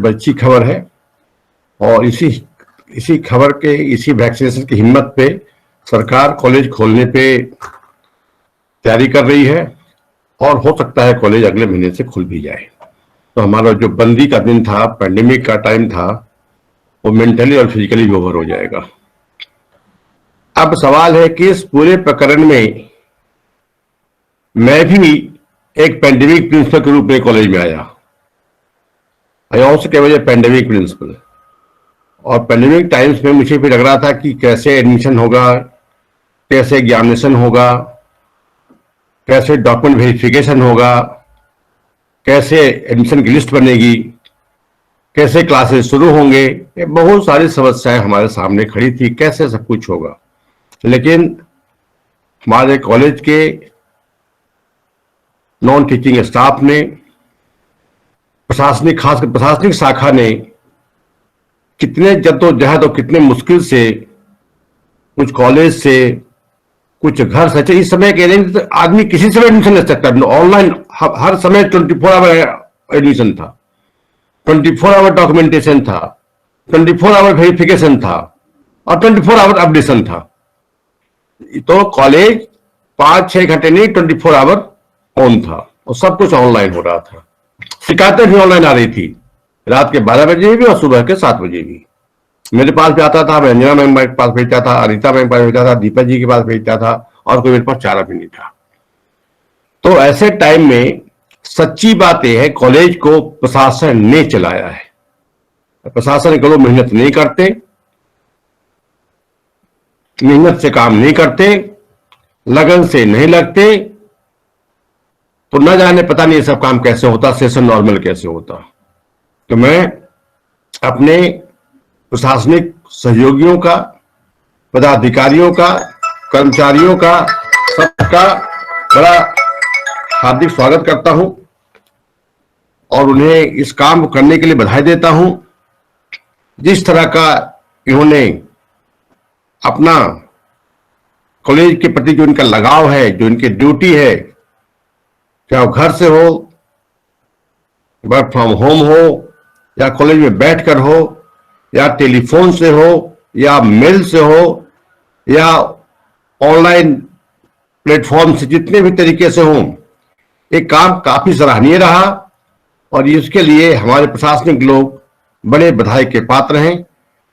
बड़ी अच्छी खबर है। और इसी खबर के, इसी वैक्सीनेशन की हिम्मत पे सरकार कॉलेज खोलने पे तैयारी कर रही है और हो सकता है कॉलेज अगले महीने से खुल भी जाए। तो हमारा जो बंदी का दिन था, पैंडेमिक का टाइम था, वो मेंटली और फिजिकली भी ओवर हो जाएगा। अब सवाल है कि इस पूरे प्रकरण में मैं भी एक पैंडेमिक प्रिंसिपल के रूप में कॉलेज में आया। I also came as a pandemic principal. और पैंडेमिक टाइम्स में मुझे भी लग रहा था कि कैसे एडमिशन होगा, कैसे एग्जामिनेशन होगा, कैसे डॉक्यूमेंट वेरिफिकेशन होगा, कैसे एडमिशन की लिस्ट बनेगी, कैसे क्लासेस शुरू होंगे। ये बहुत सारी समस्याएं हमारे सामने खड़ी थी, कैसे सब कुछ होगा। लेकिन हमारे कॉलेज के नॉन टीचिंग स्टाफ ने, खासकर प्रशासनिक शाखा ने कितने जद्दोजहद और कितने मुश्किल से कुछ कॉलेज से, कुछ घर से, इस समय के तो आदमी किसी समय एडमिशन ले सकता है ऑनलाइन। हर समय 24 आवर एडमिशन था, 24 आवर डॉक्यूमेंटेशन था, 24 आवर वेरिफिकेशन था और 24 आवर अपडेशन था। तो कॉलेज 5-6 घंटे नहीं, 24 आवर ऑन था और सब कुछ ऑनलाइन हो रहा था। शिकायतें भी ऑनलाइन आ रही थी, रात के 12 बजे भी और सुबह के 7 बजे भी। मेरे पास भी आता था, मैं अंजना मैम के पास भेजता था, अनिता मैम के पास भेजता था, दीपक जी के पास भेजता था, और कोई मेरे पास चारा भी नहीं था। तो ऐसे टाइम में सच्ची बात यह है, कॉलेज को प्रशासन ने चलाया है। प्रशासन के लोग मेहनत नहीं करते, मेहनत से काम नहीं करते, लगन से नहीं लगते, तो न जाने पता नहीं ये सब काम कैसे होता, सेशन नॉर्मल कैसे होता। तो मैं अपने प्रशासनिक सहयोगियों का, पदाधिकारियों का, कर्मचारियों का, सबका बड़ा हार्दिक स्वागत करता हूं और उन्हें इस काम को करने के लिए बधाई देता हूं। जिस तरह का इन्होंने अपना कॉलेज के प्रति जो इनका लगाव है, जो इनकी ड्यूटी है, चाहे घर से हो, वर्क फ्रॉम होम हो, या कॉलेज में बैठकर हो, या टेलीफोन से हो, या मेल से हो, या ऑनलाइन प्लेटफॉर्म से, जितने भी तरीके से हों, एक काम काफी सराहनीय रहा और इसके लिए हमारे प्रशासनिक लोग बड़े बधाई के पात्र हैं।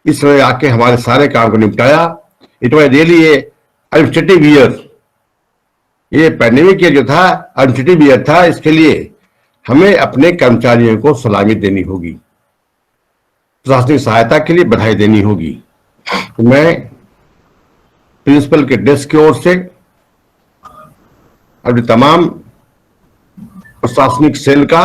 इस समय आके हमारे सारे काम को निपटाया। It was really a administrative year. ये पैंडेमिक ईयर जो था, एडमिनिस्ट्रेटिव ईयर था। इसके लिए हमें अपने कर्मचारियों को सलामी देनी होगी, प्रशासनिक सहायता के लिए बधाई देनी होगी। तो मैं प्रिंसिपल के डेस्क की ओर से अपने तमाम प्रशासनिक सेल का,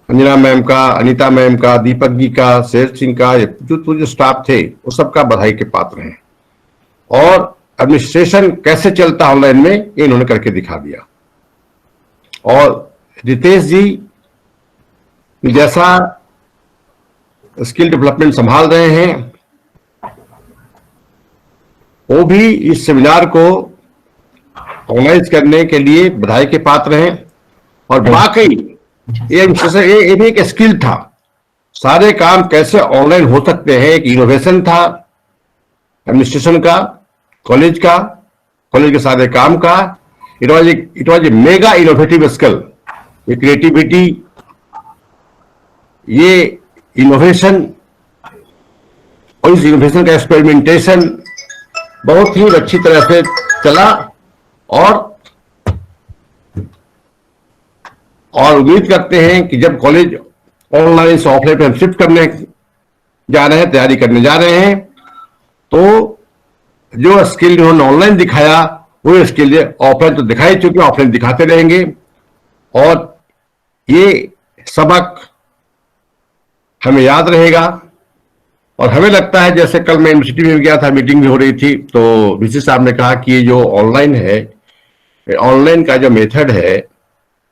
अंजना मैम का, अनीता मैम का, दीपक जी का, शेर सिंह का, जो स्टाफ थे, वो सबका बधाई के पात्र हैं। और एडमिनिस्ट्रेशन कैसे चलता ऑनलाइन में, ये इन्होंने करके दिखा दिया। और रितेश जी जैसा स्किल डेवलपमेंट संभाल रहे हैं, वो भी इस सेमिनार को ऑर्गेनाइज करने के लिए बधाई के पात्र हैं। और वाकई ये भी एक स्किल था। सारे काम कैसे ऑनलाइन हो सकते हैं, एक इनोवेशन था एडमिनिस्ट्रेशन का, कॉलेज का, कॉलेज के सारे काम का। It was a mega innovative skill. ये क्रिएटिविटी, ये इनोवेशन और इस इनोवेशन का एक्सपेरिमेंटेशन बहुत ही अच्छी तरह से चला। और उम्मीद करते हैं कि जब कॉलेज ऑनलाइन से ऑफलाइन पे हम शिफ्ट करने जा रहे हैं, तैयारी करने जा रहे हैं, तो जो स्किल इन्होंने ऑनलाइन दिखाया, वो स्किल ऑफलाइन तो दिखाई चुके, ऑफलाइन दिखाते रहेंगे। और ये सबक हमें याद रहेगा। और हमें लगता है, जैसे कल मैं यूनिवर्सिटी में गया था, मीटिंग भी हो रही थी, तो वीसी साहब ने कहा कि ये जो ऑनलाइन है, ऑनलाइन का जो मेथड है,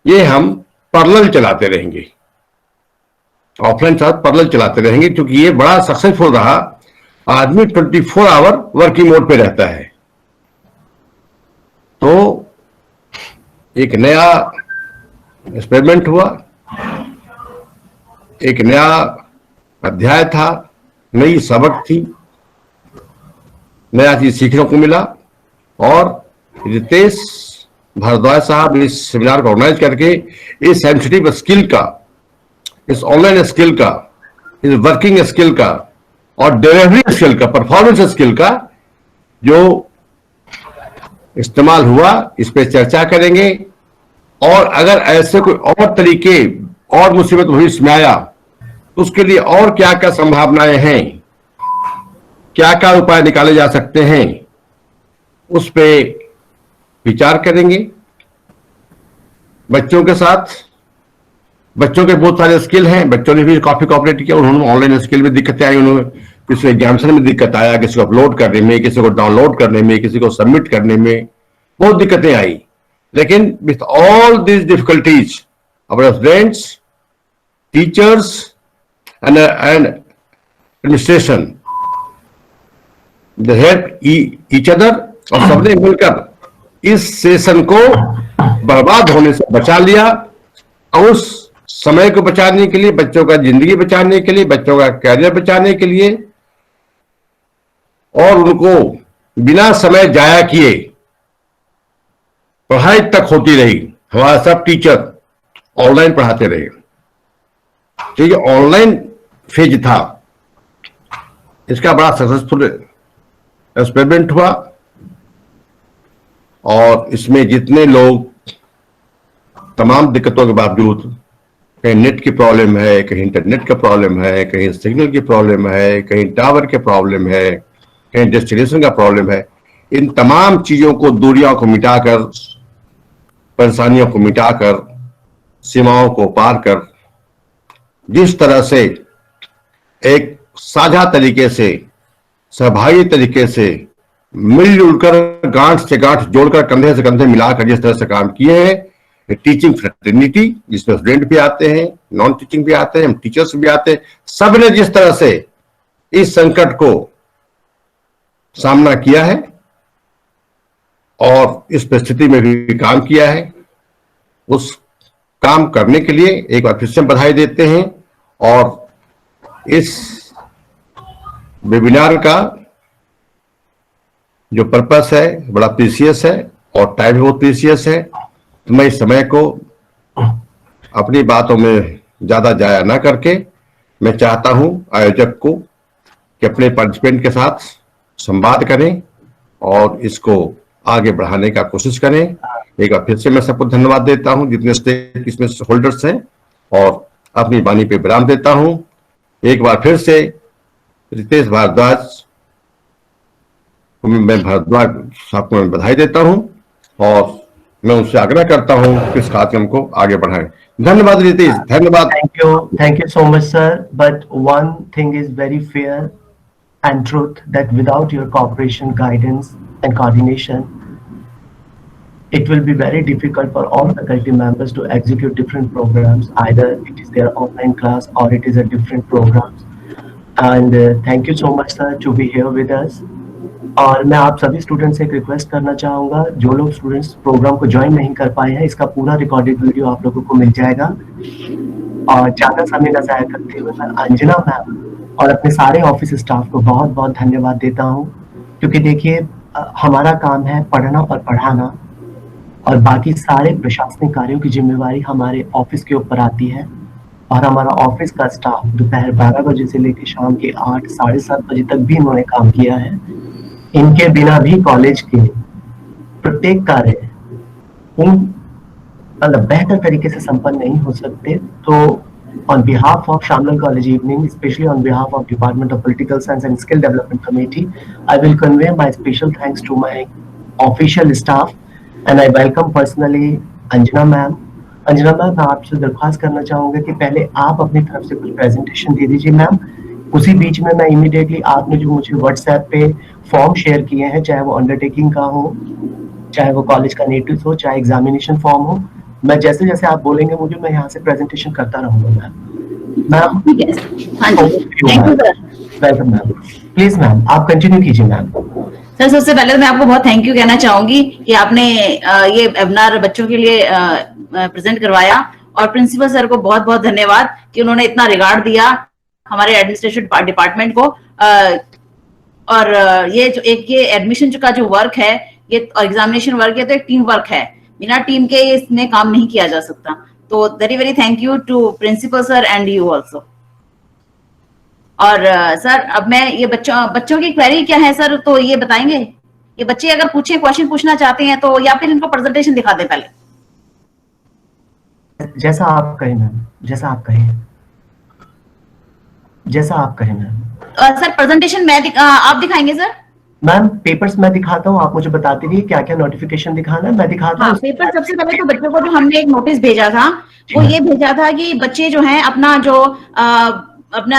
ये हम पैरेलल चलाते रहेंगे, ऑफलाइन साथ पैरेलल चलाते रहेंगे, क्योंकि ये बड़ा सक्सेसफुल रहा। आदमी 24 आवर वर्किंग मोड पे रहता है। तो एक नया एक्सपेरिमेंट हुआ, एक नया अध्याय था, नई सबक थी, नया चीज सीखने को मिला। और रितेश भारद्वाज साहब इस सेमिनार को ऑर्गेनाइज करके इस सेंसिटिव स्किल का, इस ऑनलाइन स्किल का, इस वर्किंग स्किल का और डिलीवरी स्किल का, परफॉर्मेंस स्किल का जो इस्तेमाल हुआ, इस पे चर्चा करेंगे। और अगर ऐसे कोई और तरीके और मुसीबत भविष्य में आया तो उसके लिए और क्या क्या संभावनाएं हैं, क्या क्या उपाय निकाले जा सकते हैं, उस पे विचार करेंगे बच्चों के साथ। बच्चों के बहुत सारे स्किल हैं, बच्चों ने भी काफी कॉपरेट किया, उन्होंने ऑनलाइन स्किल में दिक्कतें आई, उन्होंने किसी को एग्जामिनेशन में दिक्कत आया, किसी को अपलोड करने में, किसी को डाउनलोड करने में, किसी को सबमिट करने में बहुत दिक्कतें आई। लेकिन with all these difficulties our students, teachers and administration they help each other, और सबने मिलकर इस सेशन को बर्बाद होने से बचा लिया। और उस समय को बचाने के लिए, बच्चों का जिंदगी बचाने के लिए, बच्चों का कैरियर बचाने के लिए, और उनको बिना समय जाया किए पढ़ाई तक होती रही। हमारा सब टीचर ऑनलाइन पढ़ाते रहे। तो ये ऑनलाइन फेज था, इसका बड़ा सक्सेसफुल एक्सपेरिमेंट हुआ। और इसमें जितने लोग तमाम दिक्कतों के बावजूद, कहीं नेट की प्रॉब्लम है, कहीं इंटरनेट का प्रॉब्लम है, कहीं सिग्नल की प्रॉब्लम है, कहीं टावर के प्रॉब्लम है, कहीं डेस्टिनेशन का प्रॉब्लम है, इन तमाम चीजों को, दूरियों को मिटाकर, परेशानियों को मिटाकर, सीमाओं को पार कर, जिस तरह से एक साझा तरीके से, सहभागी तरीके से, मिलजुल कर, गांठ से गांठ जोड़कर, कंधे से कंधे मिलाकर जिस तरह से काम किए हैं, टीचिंग फ्रेटर्निटी जिसमें स्टूडेंट भी आते हैं, नॉन टीचिंग भी आते हैं, हम टीचर्स भी आते हैं, सबने जिस तरह से इस संकट को सामना किया है और इस परिस्थिति में भी काम किया है, उस काम करने के लिए एक बार फिर से बधाई देते हैं। और इस वेबिनार का जो पर्पस है बड़ा प्रीसियस है और टाइम बहुत प्रीसियस है। तो मैं इस समय को अपनी बातों में ज्यादा जाया ना करके, मैं चाहता हूं आयोजक को कि अपने पार्टिसिपेंट के साथ संवाद करें और इसको आगे बढ़ाने का कोशिश करें। एक बार फिर से मैं सबको धन्यवाद देता हूं जितने स्टेक इसमें होल्डर्स हैं, और अपनी वाणी पे विराम देता हूं। एक बार फिर से रितेश भारद्वाज, मैं भारद्वाज साहब को मैं बधाई देता हूं और मैं उनसे आग्रह करता हूं कि इस कार्यक्रम को आगे बढ़ाएं। धन्यवाद रितेश, धन्यवाद। Thank you so much sir, but one thing is very fair and truth, that without your cooperation, guidance and coordination, it will be very difficult for all faculty members to execute different programs, either it is their online class or it is a different programs. And thank you so much sir to be here with us. और मैं आप सभी students से एक request करना चाहूँगा, जो लोग स्टूडेंट्स प्रोग्राम को ज्वाइन नहीं कर पाए हैं, इसका पूरा रिकॉर्डेड वीडियो आप लोगों को मिल जाएगा। और ज़्यादा समय न ज़ाया करते हुए मैं अंजना मैम और अपने सारे ऑफिस स्टाफ को बहुत बहुत धन्यवाद देता हूँ, क्योंकि देखिए हमारा काम है पढ़ना और पढ़ाना, और बाकी सारे प्रशासनिक कार्यों की जिम्मेवारी हमारे ऑफिस के ऊपर आती है। और हमारा ऑफिस का स्टाफ दोपहर 12 बजे से लेकर शाम के 8 साढ़े 7 बजे तक भी इन्होंने काम किया है। इनके बिना भी कॉलेज के प्रत्येक कार्य मतलब बेहतर तरीके से संपन्न नहीं हो सकते। तो on behalf of Shamlal College Evening, especially on behalf of Department of Political Science and Skill Development Committee, I will convey my special thanks to my official staff and I welcome personally Anjana ma'am. Anjana ma'am, मैं आपसे दरख्वास्त करना चाहूँगा कि पहले आप अपनी तरफ से कुछ प्रेजेंटेशन दे दीजिए मैम। उसी बीच में मैं इमीडिएटली आपने जो मुझे व्हाट्सएप पे फॉर्म शेयर किए हैं, चाहे वो अंडरटेकिंग का हो, चाहे वो कॉलेज का नोटिस हो, चाहे एग्जामिनेशन फॉर्म हो, मैं जैसे जैसे आप बोलेंगे मुझे, मैं यहाँ से प्रेजेंटेशन करता रहूंगा ma'am. Welcome ma'am, please ma'am आप कंटिन्यू कीजिए मैम। सर सबसे पहले तो मैं आपको बहुत थैंक यू कहना चाहूंगी कि आपने ये वेबिनार बच्चों के लिए प्रेजेंट करवाया और प्रिंसिपल सर को बहुत बहुत धन्यवाद कि उन्होंने इतना रिगार्ड दिया हमारे एडमिनिस्ट्रेशन डिपार्टमेंट को। और ये जो ये एडमिशन का जो वर्क है, ये एग्जामिनेशन वर्क है, तो एक टीम वर्क है, बिना टीम के इसमें काम नहीं किया जा सकता। तो very very thank you to principal sir and you also. और सर अब मैं ये बच्चों की क्वेरी क्या है सर, तो ये बताएंगे? ये बच्चे अगर पूछे, क्वेश्चन पूछना चाहते हैं तो, या फिर इनको प्रेजेंटेशन दिखा दे पहले? जैसा आप कहें मैम, जैसा आप कहें, जैसा आप कहें मैम। सर प्रेजेंटेशन आप दिखाएंगे सर? मैम पेपर्स मैं दिखाता हूँ, आप मुझे बताती रहिए क्या क्या नोटिफिकेशन दिखाना है, मैं दिखाता हूँ। पेपर सबसे पहले तो बच्चों को जो हमने एक नोटिस भेजा था, वो ये भेजा था कि बच्चे जो हैं अपना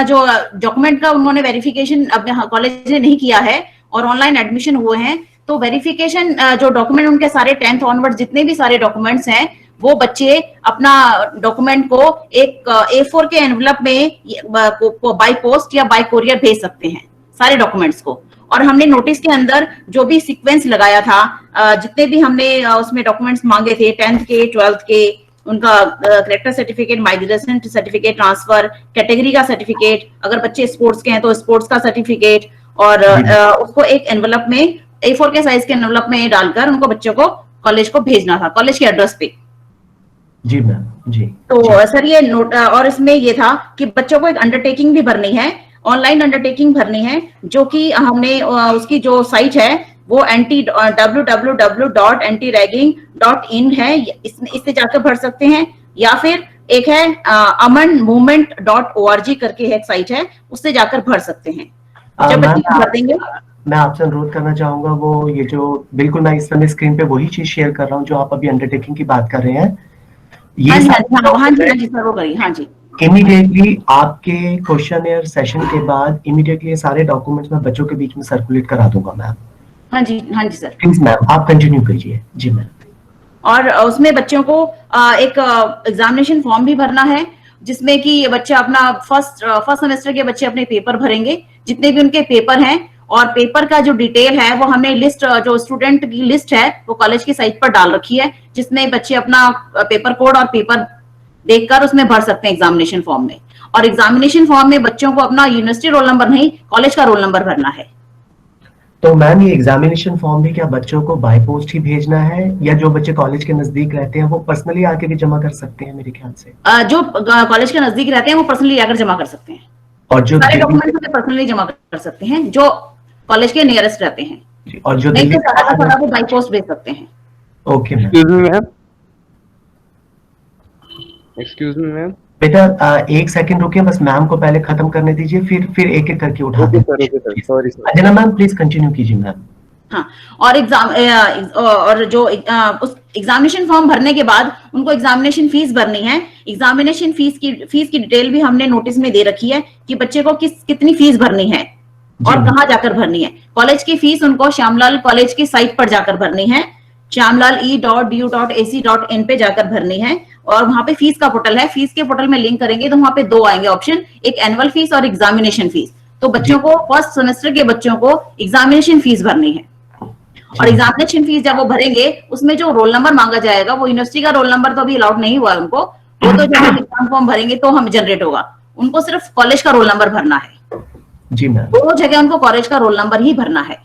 जो डॉक्यूमेंट का उन्होंने वेरिफिकेशन अपने कॉलेज ने नहीं किया है और ऑनलाइन एडमिशन हुए हैं, तो वेरिफिकेशन जो डॉक्यूमेंट उनके सारे 10th ऑनवर्ड जितने भी सारे डॉक्यूमेंट्स हैं, वो बच्चे अपना डॉक्यूमेंट को एक A4 के एनवलप में बाय पोस्ट या बाय कोरियर भेज सकते हैं, सारे डॉक्यूमेंट्स को। और हमने नोटिस के अंदर जो भी सीक्वेंस लगाया था, जितने भी हमने उसमें डॉक्यूमेंट्स मांगे थे 10th के 12th के, उनका character certificate, migration certificate, transfer category का सर्टिफिकेट, अगर बच्चे स्पोर्ट्स के हैं तो स्पोर्ट्स का सर्टिफिकेट, और उसको एक एनवलप में A4 के साइज के एनवलप में डालकर उनको बच्चों को कॉलेज को भेजना था, कॉलेज के एड्रेस पे। जी मैम जी। तो सर ये नोट, और इसमें ये था कि बच्चों को एक अंडरटेकिंग भी भरनी है, ऑनलाइन अंडरटेकिंग भरनी है, जो कि हमने उसकी जो साइट है वो www.antiragging.in है, इससे जाकर भर सकते हैं, या फिर एक है amanmovement.org करके एक साइट है, उससे जाकर भर सकते हैं। जब बच्चे भर देंगे, मैं आपसे अनुरोध करना चाहूंगा, वो ये जो बिल्कुल मैं इस समय स्क्रीन पे वही चीज शेयर कर रहा हूँ जो आप अभी अंडरटेकिंग की बात कर रहे हैं। हाँ जी सर, वो करिए। हाँ जी, इमीडिएटली आपके क्वेश्चन सेशन के बाद इमीडिएटली ये सारे डॉक्यूमेंट्स मैं बच्चों के बीच में सर्कुलेट करा दूंगा मैम। हाँ जी सर। प्लीज मैम आप कंटिन्यू कीजिए। जी मैम। और उसमें बच्चों को एक एग्जामिनेशन फॉर्म भी भरना है, जिसमें कि बच्चा अपना फर्स्ट सेमेस्टर के बच्चे अपने पेपर भरेंगे, जितने भी उनके पेपर हैं, और पेपर का जो डिटेल है वो हमने लिस्ट, जो स्टूडेंट की लिस्ट है वो कॉलेज की साइट पर डाल रखी है, जिसमें बच्चे अपना पेपर कोड और पेपर देखकर उसमें भर सकते हैं एग्जामिनेशन फॉर्म में। और एग्जामिनेशन फॉर्म में बच्चों को अपना यूनिवर्सिटी रोल नंबर नहीं, कॉलेज का रोल नंबर भरना है। तो मैम ये एग्जामिनेशन फॉर्म भी क्या बच्चों को बाय पोस्ट ही भेजना है, या जो बच्चे कॉलेज के नजदीक रहते हैं वो पर्सनली आके भी जमा कर सकते हैं? मेरे ख्याल से जो कॉलेज के नजदीक रहते हैं वो पर्सनली आकर जमा कर सकते हैं, और जो सारे डॉक्यूमेंट्स पर्सनली जमा कर सकते हैं जो कॉलेज के नियरेस्ट रहते हैं, और जो नहीं तो सारा बाय पोस्ट भेज सकते हैं। Okay ma'am. Excuse me ma'am. बेटा एक सेकंड रुकिए, बस मैम को पहले खत्म करने दीजिए, फिर एक एक करके उठा okay sir, sorry sir. Anjana ma'am please continue कीजिए मैम। हाँ, और और जो उस एग्जामिनेशन फॉर्म भरने के बाद उनको एग्जामिनेशन फीस भरनी है। एग्जामिनेशन फीस की डिटेल भी हमने नोटिस में दे रखी है कि बच्चे को कितनी फीस भरनी है और कहाँ जाकर भरनी है। कॉलेज की फीस उनको श्यामलाल कॉलेज की साइट पर जाकर भरनी है, shyamlal.du.ac.in पे जाकर भरनी है, और वहां पे फीस का पोर्टल है, फीस के पोर्टल में लिंक करेंगे तो वहां पे दो आएंगे ऑप्शन, एक एनुअल फीस और एग्जामिनेशन फीस। तो बच्चों को फर्स्ट सेमेस्टर के बच्चों को एग्जामिनेशन फीस भरनी है, और एग्जामिनेशन फीस जब वो भरेंगे उसमें जो रोल नंबर मांगा जाएगा वो यूनिवर्सिटी का रोल नंबर तो अभी अलाउड नहीं हुआ है उनको, वो तो जब एग्जाम फॉर्म भरेंगे तो हम जनरेट होगा, उनको सिर्फ कॉलेज का रोल नंबर भरना है। जी मैम। दोनों जगह उनको कॉलेज का रोल नंबर ही भरना है।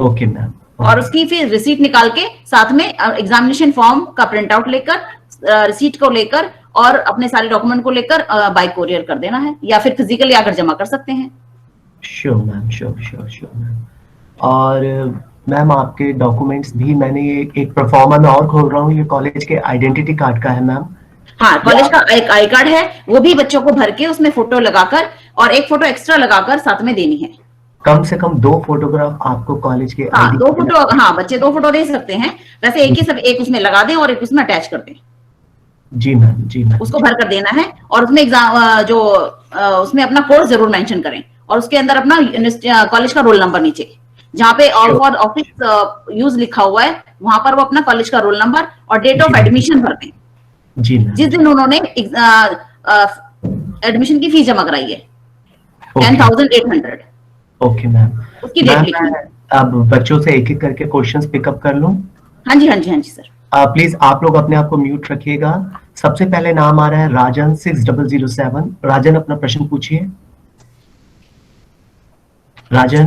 Okay ma'am. और उसकी फिर रिसीट निकाल के साथ में एग्जामिनेशन फॉर्म का प्रिंट आउट लेकर, रिसीट को लेकर और अपने सारे डॉक्यूमेंट को लेकर बाय कोरियर कर देना है, या फिर फिजिकली आकर जमा कर सकते हैं। Sure ma'am, sure ma'am. और मैम आपके डॉक्यूमेंट्स भी मैंने एक परफॉर्मा में और खोल रहा हूँ, ये कॉलेज के आइडेंटिटी कार्ड का है मैम। हाँ, कॉलेज का एक आई कार्ड है, वो भी बच्चों को भर के उसमें फोटो लगाकर और एक फोटो एक्स्ट्रा लगाकर साथ में देनी है। कम से कम 2 फोटोग्राफ आपको कॉलेज के। हाँ, 2 फोटो, हाँ बच्चे 2 फोटो दे सकते हैं, वैसे एक ही सब एक उसमें लगा दें और एक उसमें अटैच कर दें। जी मैम। उसको भर कर देना है, और उसमें एग्जाम जो उसमें अपना कोड जरूर मेंशन करें, और उसके अंदर अपना कॉलेज का रोल नंबर नीचे जहाँ पे ऑल फॉर ऑफिस यूज लिखा हुआ है वहां पर वो अपना कॉलेज का रोल नंबर और डेट ऑफ एडमिशन भर दें, जी जिस दिन उन्होंने एडमिशन की फीस जमा कराई है 10,800। Okay ma'am. उसकी डेट लिखी है। अब बच्चों से एक एक करके क्वेश्चंस पिकअप कर लूं? हाँ जी सर। प्लीज आप लोग अपने आप को म्यूट रखिएगा। सबसे पहले नाम आ रहा है राजन 6007। राजन अपना प्रश्न पूछिए। Rajan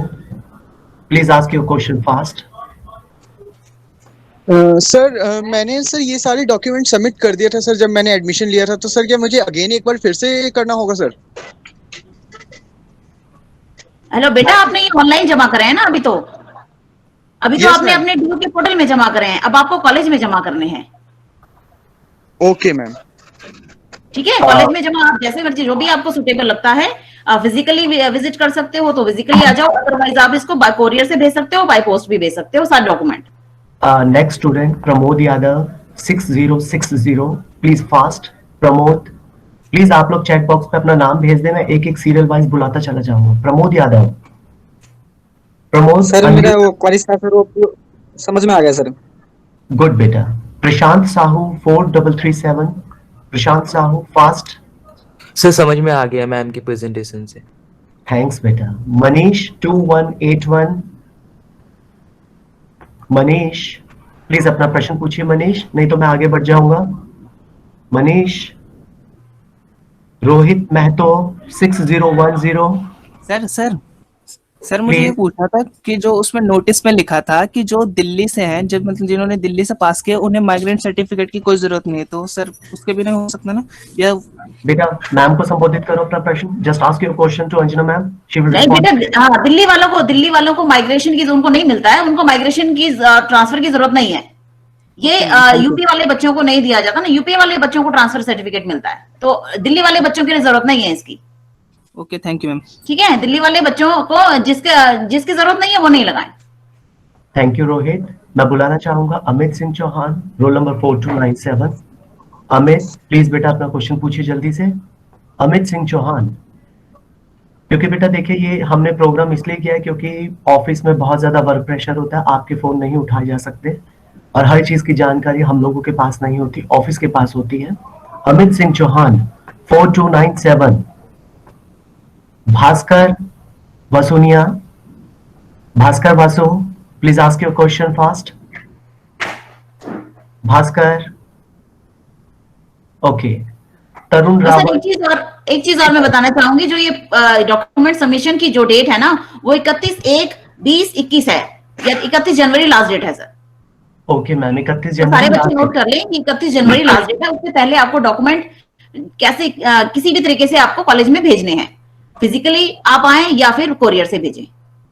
please ask your question fast. Sir मैंने सर ये सारे डॉक्यूमेंट सबमिट कर दिया था सर जब मैंने एडमिशन लिया था, तो सर क्या मुझे अगेन एक बार फिर से करना होगा सर? हेलो बेटा, आपने ये ऑनलाइन जमा करे हैं ना? अभी तो Yes, आपने ma'am. अपने ड्यू के पोर्टल में जमा करे हैं, अब आपको कॉलेज में जमा करने हैं। Okay ma'am. ठीक है, कॉलेज में जमा आप जैसे मर्जी, जो भी आपको सुटेबल लगता है, फिजिकली विजिट कर सकते हो तो फिजिकली आ जाओ, अदरवाइज आप इसको बाय कोरियर से भेज सकते हो, बाय पोस्ट भी भेज सकते हो सारे document. Next student Pramod Yadav 6060। Please fast. Pramod please आप लोग चैट बॉक्स पे अपना नाम भेज देना, एक एक सीरियल वाइज बुलाता चला जाऊंगा। प्रमोद यादव। प्रमोद सर मेरा वो कॉलेज का सर वो समझ में आ गया सर। गुड बेटा। प्रशांत साहू 4337। प्रशांत साहू फास्ट। सर समझ में आ गया मैम की प्रेजेंटेशन से। थैंक्स बेटा। मनीष 2181। मनीष प्लीज अपना प्रश्न पूछिए मनीष, नहीं तो मैं आगे बढ़ जाऊंगा। मनीष। रोहित महतो 6010। सर मुझे ये Please. पूछना था कि जो उसमें नोटिस में लिखा था कि जो दिल्ली से हैं, जब मतलब जिन्होंने दिल्ली से पास किया उन्हें माइग्रेंट सर्टिफिकेट की कोई जरूरत नहीं है, तो सर उसके बिना हो सकता ना? या बेटा मैम को संबोधित करो अपना प्रश्न। Just ask your question to Anjana ma'am, she will नहीं रिस्पॉन्ड। बेटा, हाँ, दिल्ली वालों को माइग्रेशन की उनको नहीं मिलता है, उनको माइग्रेशन की ट्रांसफर की जरूरत नहीं है। ये यूपी वाले बच्चों को नहीं दिया जाता ना, यूपी वाले बच्चों को ट्रांसफर सर्टिफिकेट मिलता है, तो दिल्ली वाले बच्चों के लिए जरूरत नहीं है इसकी। Okay, thank you ma'am. ठीक है, दिल्ली वाले बच्चों को जिसकी जरूरत नहीं है वो नहीं लगाएं। Thank you Rohit. मैं बुलाना चाहूंगा Amit Singh Chauhan, roll number 4297। Amit please बेटा अपना क्वेश्चन पूछिए जल्दी से। अमित सिंह चौहान। क्योंकि बेटा देखिए ये हमने प्रोग्राम इसलिए किया है क्योंकि ऑफिस में बहुत ज्यादा वर्क प्रेशर होता है, आपके फोन नहीं उठाए जा सकते और हर चीज की जानकारी हम लोगों के पास नहीं होती, ऑफिस के पास होती है। Amit Singh Chauhan 4297। Bhaskar Vasuniya. Bhaskar Vasu please ask your question fast. Bhaskar. Okay. Tarun sir Rawat. एक चीज और मैं बताना चाहूंगी, जो ये डॉक्यूमेंट सबमिशन की जो डेट है ना, वो 31/1/2021 है, या 31 जनवरी लास्ट डेट है सर। ओके मैम 31 तो सारे जनवरी बच्चे नोट कर लें कि 31 जनवरी लास्ट डेट है, उससे पहले आपको डॉक्यूमेंट कैसे किसी भी तरीके से आपको कॉलेज में भेजने हैं, फिजिकली आप आए या फिर कोरियर से भेजें।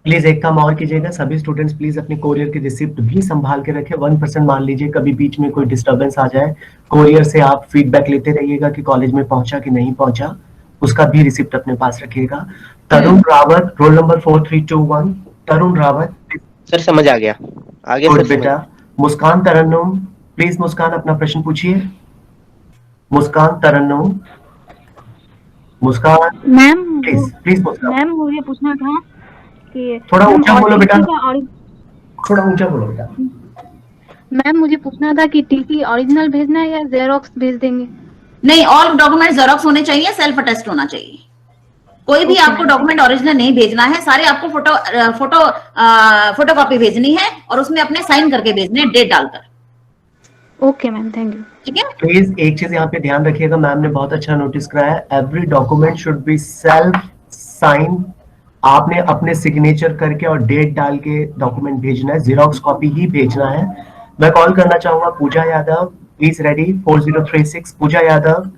प्लीज एक काम और कीजिएगा, सभी स्टूडेंट्स प्लीज अपनी कोरियर की रिसिप्ट भी संभाल के रखें। 1% मान लीजिए कभी बीच में कोई डिस्टरबेंस आ जाए, कोरियर से आप फीडबैक लेते रहिएगा कि कॉलेज में पहुंचा कि नहीं पहुंचा, उसका भी रिसिप्ट अपने पास रखिएगा। तरुण रावत रोल नंबर 4321। तरुण रावत। सर समझ आ गया, आगे गुड सर समझ। बेटा। मुस्कान तरन्नुम प्लीज मुस्कान अपना प्रश्न पूछिए। मुस्कान तरन्नुम। मुस्कान मैम प्लीज मुस्कान। मैम मुझे पूछना था कि थोड़ा ऊंचा बोलो बेटा, और थोड़ा ऊंचा बोलो बेटा। मैम मुझे पूछना था कि टीसी ओरिजिनल भेजना है या जेरोक्स भेज देंगे? नहीं, ऑल डॉक्यूमेंट जेरोक्स होने चाहिए, सेल्फ अटेस्ट होना चाहिए। कोई भी आपको डॉक्यूमेंट ओरिजिनल नहीं भेजना है, सारे आपको फोटो कॉपी भेजनी है और उसमें अपने साइन करके भेजने हैं, डेट डालकर। Okay ma'am, thank you. ठीक है, प्लीज एक चीज यहाँ पे ध्यान रखिएगा, मैम ने बहुत अच्छा नोटिस कराया, every document should be self sign. आपने अपने सिग्नेचर करके और डेट डाल के डॉक्यूमेंट भेजना है, जेरोक्स कॉपी ही भेजना है। मैं कॉल करना चाहूंगा Pooja Yadav, please ready 4036। Pooja Yadav.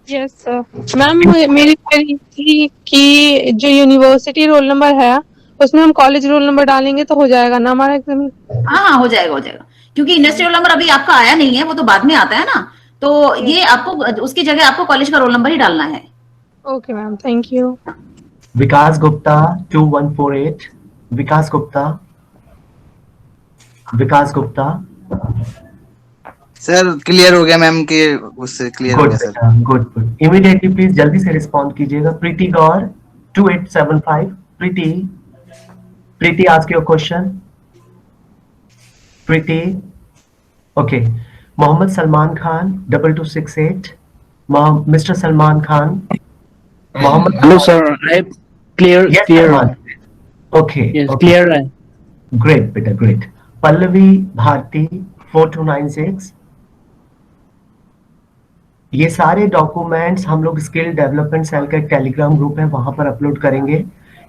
Yes sir. Ma'am मेरी क्वेरी थी कि जो यूनिवर्सिटी रोल नंबर है उसमें हम कॉलेज रोल नंबर डालेंगे तो हो जाएगा ना हमारा एग्जाम? हाँ हो जाएगा, क्योंकि यूनिवर्सिटी रोल नंबर अभी आपका आया नहीं है, वो तो बाद में आता है ना, तो ये आपको उसकी जगह आपको कॉलेज का रोल नंबर ही डालना है। Okay ma'am, thank you. Vikas Gupta 2148। Vikas Gupta. Vikas Gupta. Sir clear हो गया मैम के, उससे क्लियर हो गुड गया सर। बेटा, गुड गुड। इमीडिएटली प्लीज जल्दी से रिस्पॉन्ड कीजिएगा। Preeti Gaur 2875। Preeti ask your question. Preeti. Okay. Mohammad Salman Khan 2268। Mister Salman Khan. Mohammad. Hello sir, I clear. Yes, clear. Salman. Okay. Yes, okay. clear है. Great, बेटा, great. पल्लवी भारती 4296। ये सारे डॉक्यूमेंट्स हम लोग स्किल डेवलपमेंट सेल का एक टेलीग्राम ग्रुप है वहां पर अपलोड करेंगे।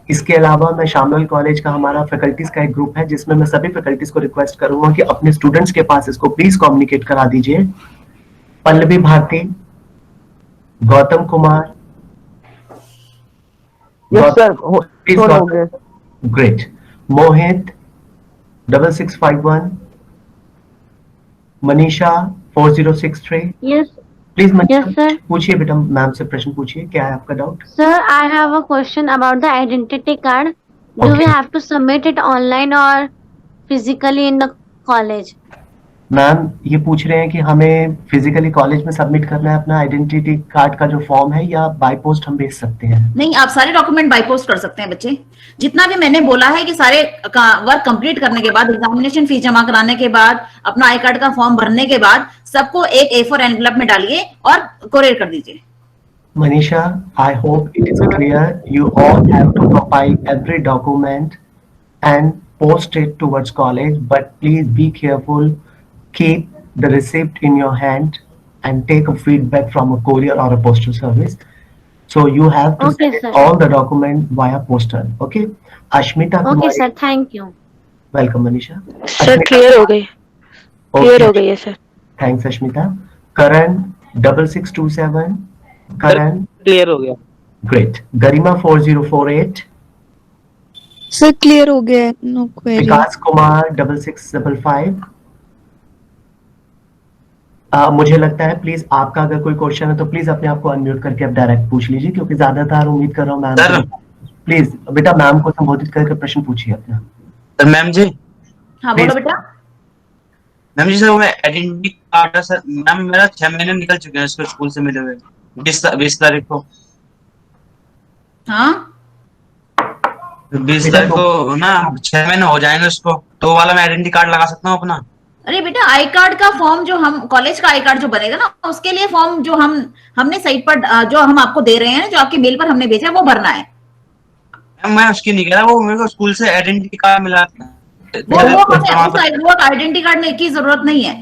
इसके अलावा मैं शामल कॉलेज का हमारा फैकल्टीज का एक ग्रुप है जिसमें मैं सभी फैकल्टीज को रिक्वेस्ट करूंगा कि अपने स्टूडेंट्स के पास इसको प्लीज कम्युनिकेट करा दीजिए। Pallavi Bharti, Gautam Kumar, great, Mohit 6651, Manisha 4063। Yes, please yes, Manisha sir. पूछिए बेटा, मैम से प्रश्न पूछिए, क्या है आपका doubt? Sir, I have a question about the identity card. Do we Okay. have to submit it online or physically in the college? Ma'am ये पूछ रहे हैं कि हमें फिजिकली कॉलेज में सबमिट करना है अपना आइडेंटिटी कार्ड का जो फॉर्म है, या बाय पोस्ट हम भेज सकते हैं? नहीं, आप सारे डॉक्यूमेंट बाय पोस्ट कर सकते हैं बच्चे। जितना भी मैंने बोला है कि सारे वर्क कंप्लीट करने के बाद, एग्जामिनेशन फीस जमा कराने के बाद, अपना आई कार्ड का फॉर्म भरने के बाद सबको एक A4 एनवलप में डालिए और कोरियर कर दीजिए। Manisha, I hope it is clear. You all have to compile every document and post it towards college, but please be careful. Keep the receipt in your hand and take a feedback from a courier or a postal service. So you have to Okay, send sir. all the document via postal. Okay? Ashmita Okay, Kumari, sir. Thank you. welcome Manisha. Sir clear हो गई, clear हो गई है sir. Thanks Ashmita. Karan 6627. Karan, clear हो गया। great. Garima 4048. Sir clear हो गया, no query. विकास कुमार 6655। मुझे लगता है प्लीज आपका अगर कोई क्वेश्चन है तो प्लीज अपने आप को अनम्यूट करके आप डायरेक्ट पूछ लीजिए, क्योंकि ज्यादातर उम्मीद कर रहा हूँ मैम। प्लीज बेटा मैम को संबोधित करके प्रश्न पूछिए अपना। मैम जी, हाँ बोलो बेटा। मैम जी सर, मैं आइडेंटिटी कार्ड है सर, मैम मेरा 6 महीने निकल चुके हैं इसको स्कूल से मिले हुए, 20 तारीख को। हाँ 20 तारीख को ना 6 महीने हो जाएंगे उसको, तो वाला मैं आइडेंटिटी कार्ड लगा सकता हूँ अपना? अरे बेटा, आई कार्ड का फॉर्म जो हम कॉलेज का आई कार्ड जो बनेगा ना, उसके लिए फॉर्म जो हमने साइट पर जो हम आपको दे रहे हैं, जो आपके मेल पर हमने भेजा है, वो भरना है। मैं उसकी नहीं कह रहा, वो मेरे को स्कूल से आइडेंटिटी कार्ड मिला। वो आइडेंटिटी कार्ड की जरूरत नहीं है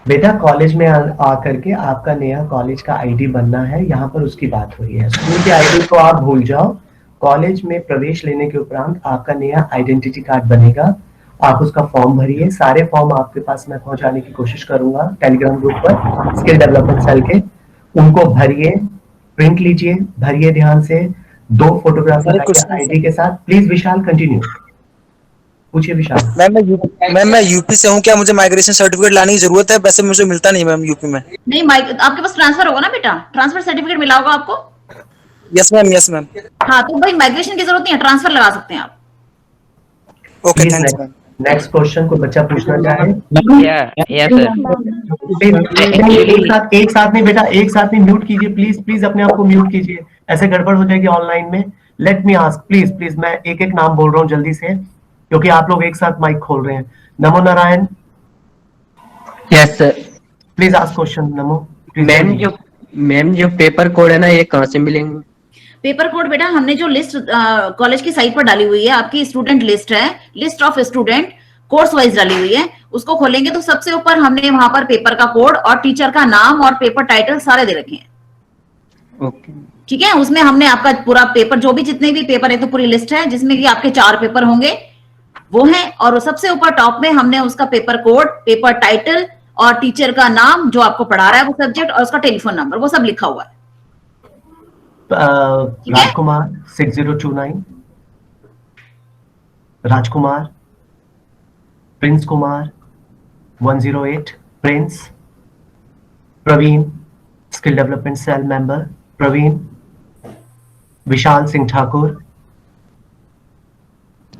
बेटा। कॉलेज में आकर के आपका नया कॉलेज का आईडी बनना है, यहाँ पर उसकी बात हुई है। स्कूल के आईडी को आप भूल जाओ, कॉलेज में प्रवेश लेने के उपरांत आपका नया आइडेंटिटी कार्ड बनेगा। आप उसका फॉर्म भरिए, सारे फॉर्म आपके पास मैं पहुंचाने की कोशिश करूंगा टेलीग्राम ग्रुप पर स्किल डेवलपमेंट सेल के। उनको भरिए, प्रिंट लीजिए, भरिए ध्यान से, 2 फोटोग्राफ आईडी के साथ। प्लीज विशाल कंटिन्यू, पूछिए विशाल। मैम मैं यूपी से हूँ, क्या मुझे माइग्रेशन सर्टिफिकेट लाने की जरूरत है? वैसे मुझे मिलता नहीं मैम यूपी में। नहीं, आपके पास ट्रांसफर होगा ना बेटा, ट्रांसफर सर्टिफिकेट मिला होगा आपको। Yes ma'am, yes ma'am. हाँ तो भाई माइग्रेशन की जरूरत नहीं है, ट्रांसफर लगा सकते हैं आप। Okay, thanks ma'am. Next question को बच्चा पूछना चाहे एक साथ नहीं बेटा, एक साथ नहीं, म्यूट कीजिए प्लीज, प्लीज अपने आप को म्यूट कीजिए, ऐसे गड़बड़ हो जाएगी ऑनलाइन में। Let me ask, please please, मैं एक एक नाम बोल रहा हूँ जल्दी से, क्योंकि आप लोग एक साथ माइक खोल रहे हैं। नमो Narayan. Yes sir. Please ask question NaMo. Ma'am जो पेपर कोड है ना, ये कहाँ से मिलेंगे? पेपर कोड बेटा हमने जो लिस्ट कॉलेज की साइट पर डाली हुई है, आपकी स्टूडेंट लिस्ट है, list of student course wise डाली हुई है। उसको खोलेंगे तो सबसे ऊपर हमने वहां पर पेपर का कोड और टीचर का नाम और पेपर टाइटल सारे दे रखे हैं। ओके ठीक है, उसमें हमने आपका पूरा पेपर, जो भी जितने भी पेपर है, तो पूरी लिस्ट है जिसमें कि आपके 4 पेपर होंगे वो है, और सबसे ऊपर टॉप में हमने उसका पेपर कोड, पेपर टाइटल और टीचर का नाम जो आपको पढ़ा रहा है वो सब्जेक्ट, और उसका टेलीफोन नंबर, वो सब लिखा हुआ है। Rajkumar 6029, Rajkumar, Prince Kumar 108, Prince, Praveen skill development cell member, Praveen, Vishal Singh Thakur.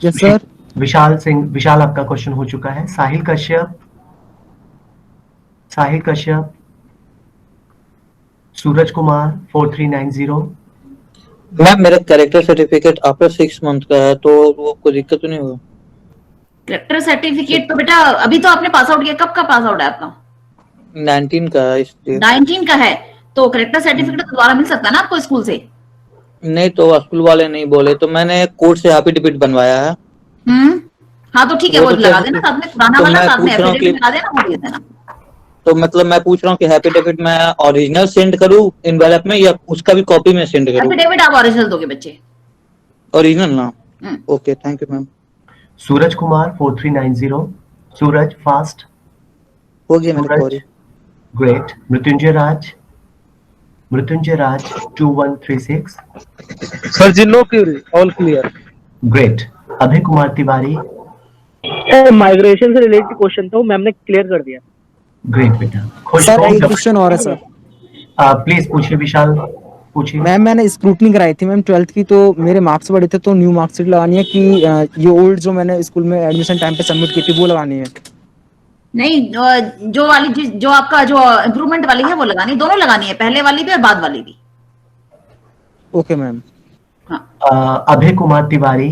Yes sir. Vishal आपका क्वेश्चन हो चुका है। साहिल कश्यप, सूरज कुमार 4390। मैम मेरा कैरेक्टर सर्टिफिकेट आफ्टर 6 मंथ का है, तो वो कोई दिक्कत तो नहीं होगा? कैरेक्टर सर्टिफिकेट तो बेटा अभी तो आपने पास आउट किया, कब का पास आउट है आपका? 19 का है, इसलिए 19 का है, तो कैरेक्टर सर्टिफिकेट तो दोबारा मिल सकता है ना आपको स्कूल से? नहीं, तो स्कूल वाले नहीं बोले, तो मैंने कोर्ट से एफिडेविट बनवाया है। हाँ तो ठीक है, वो तो लगा देना साथ में, पुराना तो वाला मैं साथ में पूछ रहा हूँ एफिडेविट लगा देना, वो दे देना। तो मतलब मैं पूछ रहा हूँ कि एफिडेविट मैं ओरिजिनल सेंड करूँ इनवेलप में या उसका भी कॉपी में सेंड करूँ? एफिडेविट आप ओरिजिनल दोगे बच्चे। ओरिजिनल ना? Okay, thank you ma'am. Suraj Kumar 4390, Suraj fast. हो गया मेरा Suraj, great. Mrityunjay Raj 2136। Sir ji no query, all clear. Great. Abhay Kumar Tiwari. Migration से रिलेटेड क्वेश्चन था, मैम ने क्लियर कर दिया। ग्रेट बेटा। सर एक क्वेश्चन और है सर। प्लीज पूछिए विशाल, पूछिए। मैम मैंने स्क्रूटनी कराई थी मैम 12th की, तो मेरे मार्क्स बढ़े थे, तो न्यू मार्कशीट लगानी है कि ये ओल्ड जो मैंने स्कूल में एडमिशन टाइम पे सबमिट की थी वो लगानी है? नहीं, जो आपका जो इम्प्रूवमेंट वाली है वो लगानी, दोनों लगानी है, पहले वाली भी और बाद वाली भी। Okay ma'am. अभय कुमार तिवारी।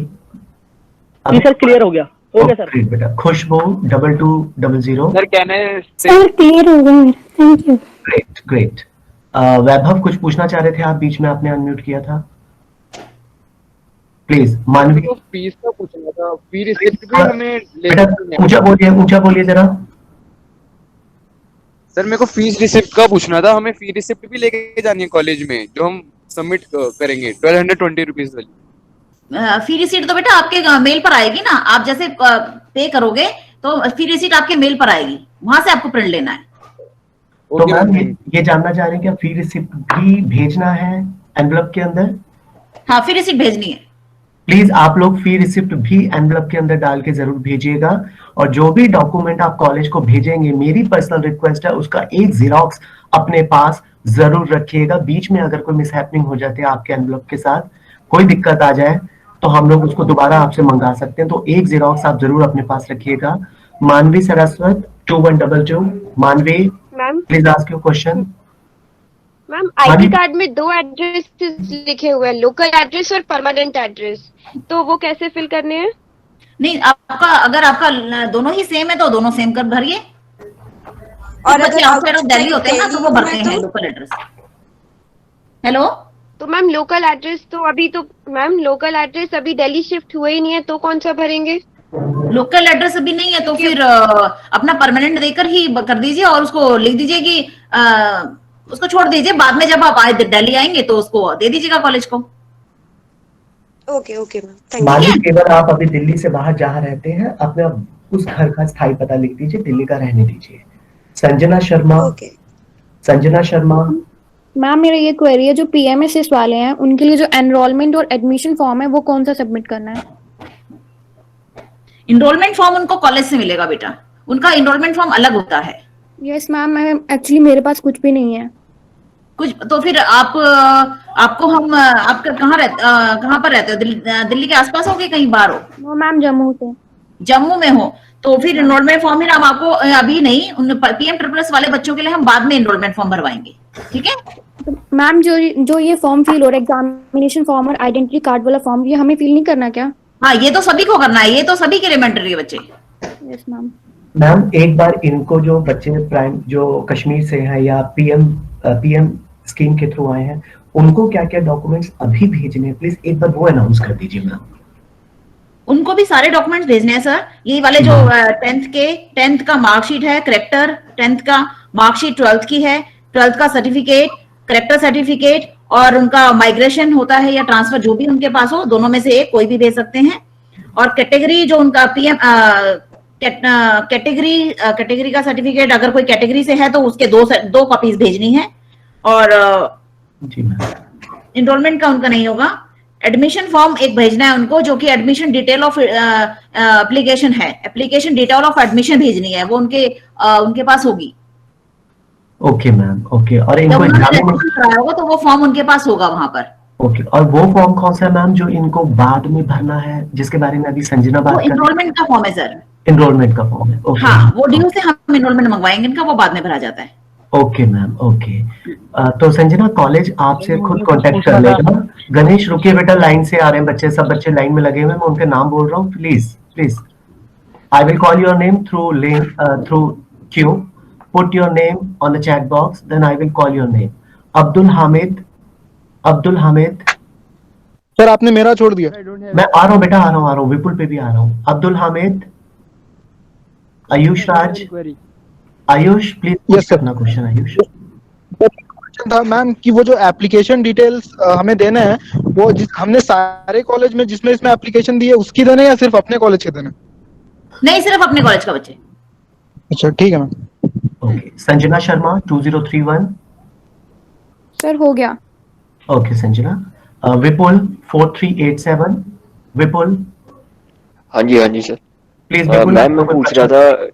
जी सर क्लियर हो गया, हो गया सर। ग्रेट बेटा। खुशबू 2200। सर कहने सर क्लियर हो गया, thank you. Great great. Vaibhav कुछ पूछना चाह रहे थे आप, बीच में आपने अनम्यूट किया था, प्लीज। मानवी फीस का पूछना था, फी रिसिप्ट भी हमें बेटा ऊंचा बोलिए जरा। सर मेरे को फीस रिसिप्ट का पूछना था, हमें फी रिसिप्ट भी लेके जानी है कॉलेज में जो हम सबमिट करेंगे 1220 रुपीज वाली। फी रिसीट तो बेटा आपके मेल पर आएगी ना, आप जैसे पे करोगे तो फी रिसीट आपके मेल पर आएगी, वहां से आपको प्रिंट लेना है। तो मैम ये जानना चाह रहे हैं क्या फी रिसिप्ट भी भेजना है एनवलप के अंदर? हाँ, फी रिसीट भेजनी है। प्लीज आप लोग फी रिसिप्ट भी एनवलप के अंदर डाल के जरूर भेजिएगा, और जो भी डॉक्यूमेंट आप कॉलेज को भेजेंगे, मेरी पर्सनल रिक्वेस्ट है उसका एक जेरोक्स अपने पास जरूर रखिएगा। बीच में अगर कोई मिसहैपनिंग हो जाती है आपके एनवलप के साथ, कोई दिक्कत आ जाए तो हम लोग उसको दोबारा आपसे मंगा सकते हैं, तो एक जेरोक्स आप जरूर अपने पास रखिएगा। मानवी सरस्वत 2122। मानवी ma'am please ask your question. Ma'am ID card में 2 एड्रेस लिखे हुए हैं, लोकल एड्रेस और परमानेंट एड्रेस, तो वो कैसे फिल करने हैं? नहीं, आपका अगर आपका दोनों ही सेम है तो दोनों सेम कर भरिए, और बच्चे आउटसाइड ऑफ दिल्ली होते हैं ना तो वो भरते हैं लोकल एड्रेस। हेलो, तो मैम लोकल एड्रेस तो अभी तो मैम लोकल एड्रेस अभी दिल्ली शिफ्ट हुए ही नहीं है, तो कौन सा भरेंगे? लोकल एड्रेस अभी नहीं है तो फिर अपना परमानेंट देकर ही कर दीजिए, और उसको लिख दीजिए कि उसको छोड़ दीजिए, बाद में जब आप दिल्ली आएंगे तो उसको दे दीजिएगा कॉलेज को। Okay okay ma'am, thank you. मानवी केवल आप अभी दिल्ली से बाहर जहाँ रहते हैं अपने उस घर का स्थायी पता लिख दीजिए, दिल्ली का रहने दीजिए। संजना शर्मा। संजना शर्मा। मैम मेरा ये क्वेरी है, जो पीएमएसएस वाले हैं उनके लिए जो एनरोलमेंट और एडमिशन फॉर्म है वो कौन सा सबमिट करना है? इनरोलमेंट फॉर्म उनको कॉलेज से मिलेगा बेटा, उनका इनरोलमेंट फॉर्म अलग होता है। यस मैम, एक्चुअली मेरे पास कुछ भी नहीं है। कुछ तो फिर आपको हम आपका कहाँ पर रहते हो? दिल्ली के आसपास हो कि कहीं बाहर हो? वो मैम जम्मू से। जम्मू में हो तो फिर इनरोलमेंट फॉर्म ही हम आपको अभी नहीं, उन पीएम ट्रिपल वाले बच्चों के लिए हम बाद में इनरोलमेंट फॉर्म भरवाएंगे, ठीक है? तो मैम जो ये फॉर्म फिल हो रहा है, एग्जामिनेशन फॉर्म और आइडेंटिटी कार्ड वाला फॉर्म, ये हमें फिल नहीं करना क्या? हाँ, ये तो सभी को करना है, ये तो सभी के लिए मैंडेटरी है बच्चे। Yes ma'am. मैम एक बार इनको जो बच्चे प्राइम जो कश्मीर से हैं या पीएम स्कीम के थ्रू आए हैं, उनको क्या क्या डॉक्यूमेंट्स अभी भेजने हैं, प्लीज एक बार वो अनाउंस कर दीजिए मैम। उनको भी सारे डॉक्यूमेंट्स भेजने हैं सर, यही वाले जो 10th का मार्कशीट है, करेक्टर 10th का मार्कशीट, 12th की है, 12th का सर्टिफिकेट, करेक्टर सर्टिफिकेट, और उनका माइग्रेशन होता है या ट्रांसफर, जो भी उनके पास हो, दोनों में से एक कोई भी भेज सकते हैं। और कैटेगरी जो उनका पीएम कैटेगरी का सर्टिफिकेट, अगर कोई कैटेगरी से है तो उसके दो कॉपीज भेजनी है। और इनरोलमेंट का उनका नहीं होगा। एडमिशन फॉर्म एक भेजना है उनको, जो कि एडमिशन डिटेल ऑफ एप्लीकेशन है, एप्लीकेशन डिटेल ऑफ एडमिशन भेजनी है, वो उनके पास होगी। Okay ma'am, okay. और जब इनको उन्होंने एडमिशन कराया होगा तो वो फॉर्म उनके पास होगा वहां पर। ओके, और वो फॉर्म कौन सा है मैम जो इनको बाद में भरना है, जिसके बारे में अभी संजना बात कर रही है? इनरोलमेंट का फॉर्म है सर। इनरोलमेंट का फॉर्म है, ओके। हाँ, वो डीयू से हम इनरोलमेंट मंगवाएंगे इनका, वो बाद में भरा जाता है। Okay ma'am, okay. तो संजना कॉलेज आपसे खुद कांटेक्ट कर लेगा। गणेश रुकिए बेटा, लाइन से आ रहे हैं बच्चे, सब बच्चे लाइन में लगे हुए हैं, मैं उनके नाम बोल रहा हूँ, please please. I will call your name through queue, put your name on the chat box, then I will call your name. Abdul Hamid. Sir आपने मेरा छोड़ दिया। मैं आ रहा हूँ बेटा, आ रहा हूँ, विपुल पे भी आ रहा हूँ। अब्दुल हामिद, आयुष राज, आयुष प्लीज Yes, sir. अपना क्वेश्चन आयुष। क्वेश्चन था मैम कि वो जो एप्लीकेशन डिटेल्स हमें देने हैं वो हमने सारे कॉलेज में जिसमें इसमें एप्लीकेशन दी है उसकी देने या सिर्फ अपने कॉलेज के देने? नहीं, सिर्फ अपने कॉलेज का बच्चे। अच्छा ठीक है ma'am. Okay, Sanjana Sharma 2031। Sir हो गया। ओके संजना। विपुल 4387। विपुल हाँ जी सर। Please Vipul. मैम मैं पूछ रहा था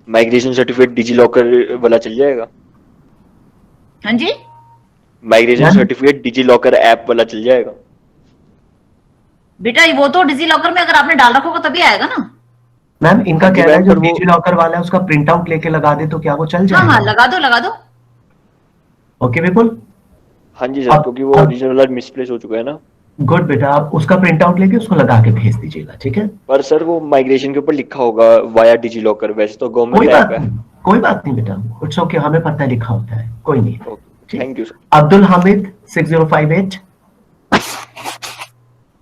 माइग्रेशन सर्टिफिकेट डिजी लॉकर वाला चल जाएगा? हाँ जी, migration certificate digi locker app वाला चल जाएगा? बेटा वो तो डिजी लॉकर में अगर आपने डाल रखा होगा तभी आएगा ना। मैम इनका जी, कहना है मैम, जो पर वो- डिजी लॉकर वाला है उसका प्रिंट आउट लेके लगा दे तो क्या वो चल हाँ जाएगा? हाँ, लगा दो लगा दो। ओके विपुल, हाँ जी सर, क्योंकि वो ओरिजिनल वाला मिसप्लेस हो चुका है ना। गुड बेटा, आप उसका प्रिंट आउट लेके उसको लगा के भेज दीजिएगा, ठीक है? पर सर वो माइग्रेशन के ऊपर लिखा होगा वाया डिजी लॉकर, वैसे तो कोई गवर्नमेंट बात ऐप है। नहीं, कोई बात नहीं बेटा, इट्स ओके, हमें पता लिखा होता है, कोई नहीं। Thank you sir. Abdul Hamid 6058।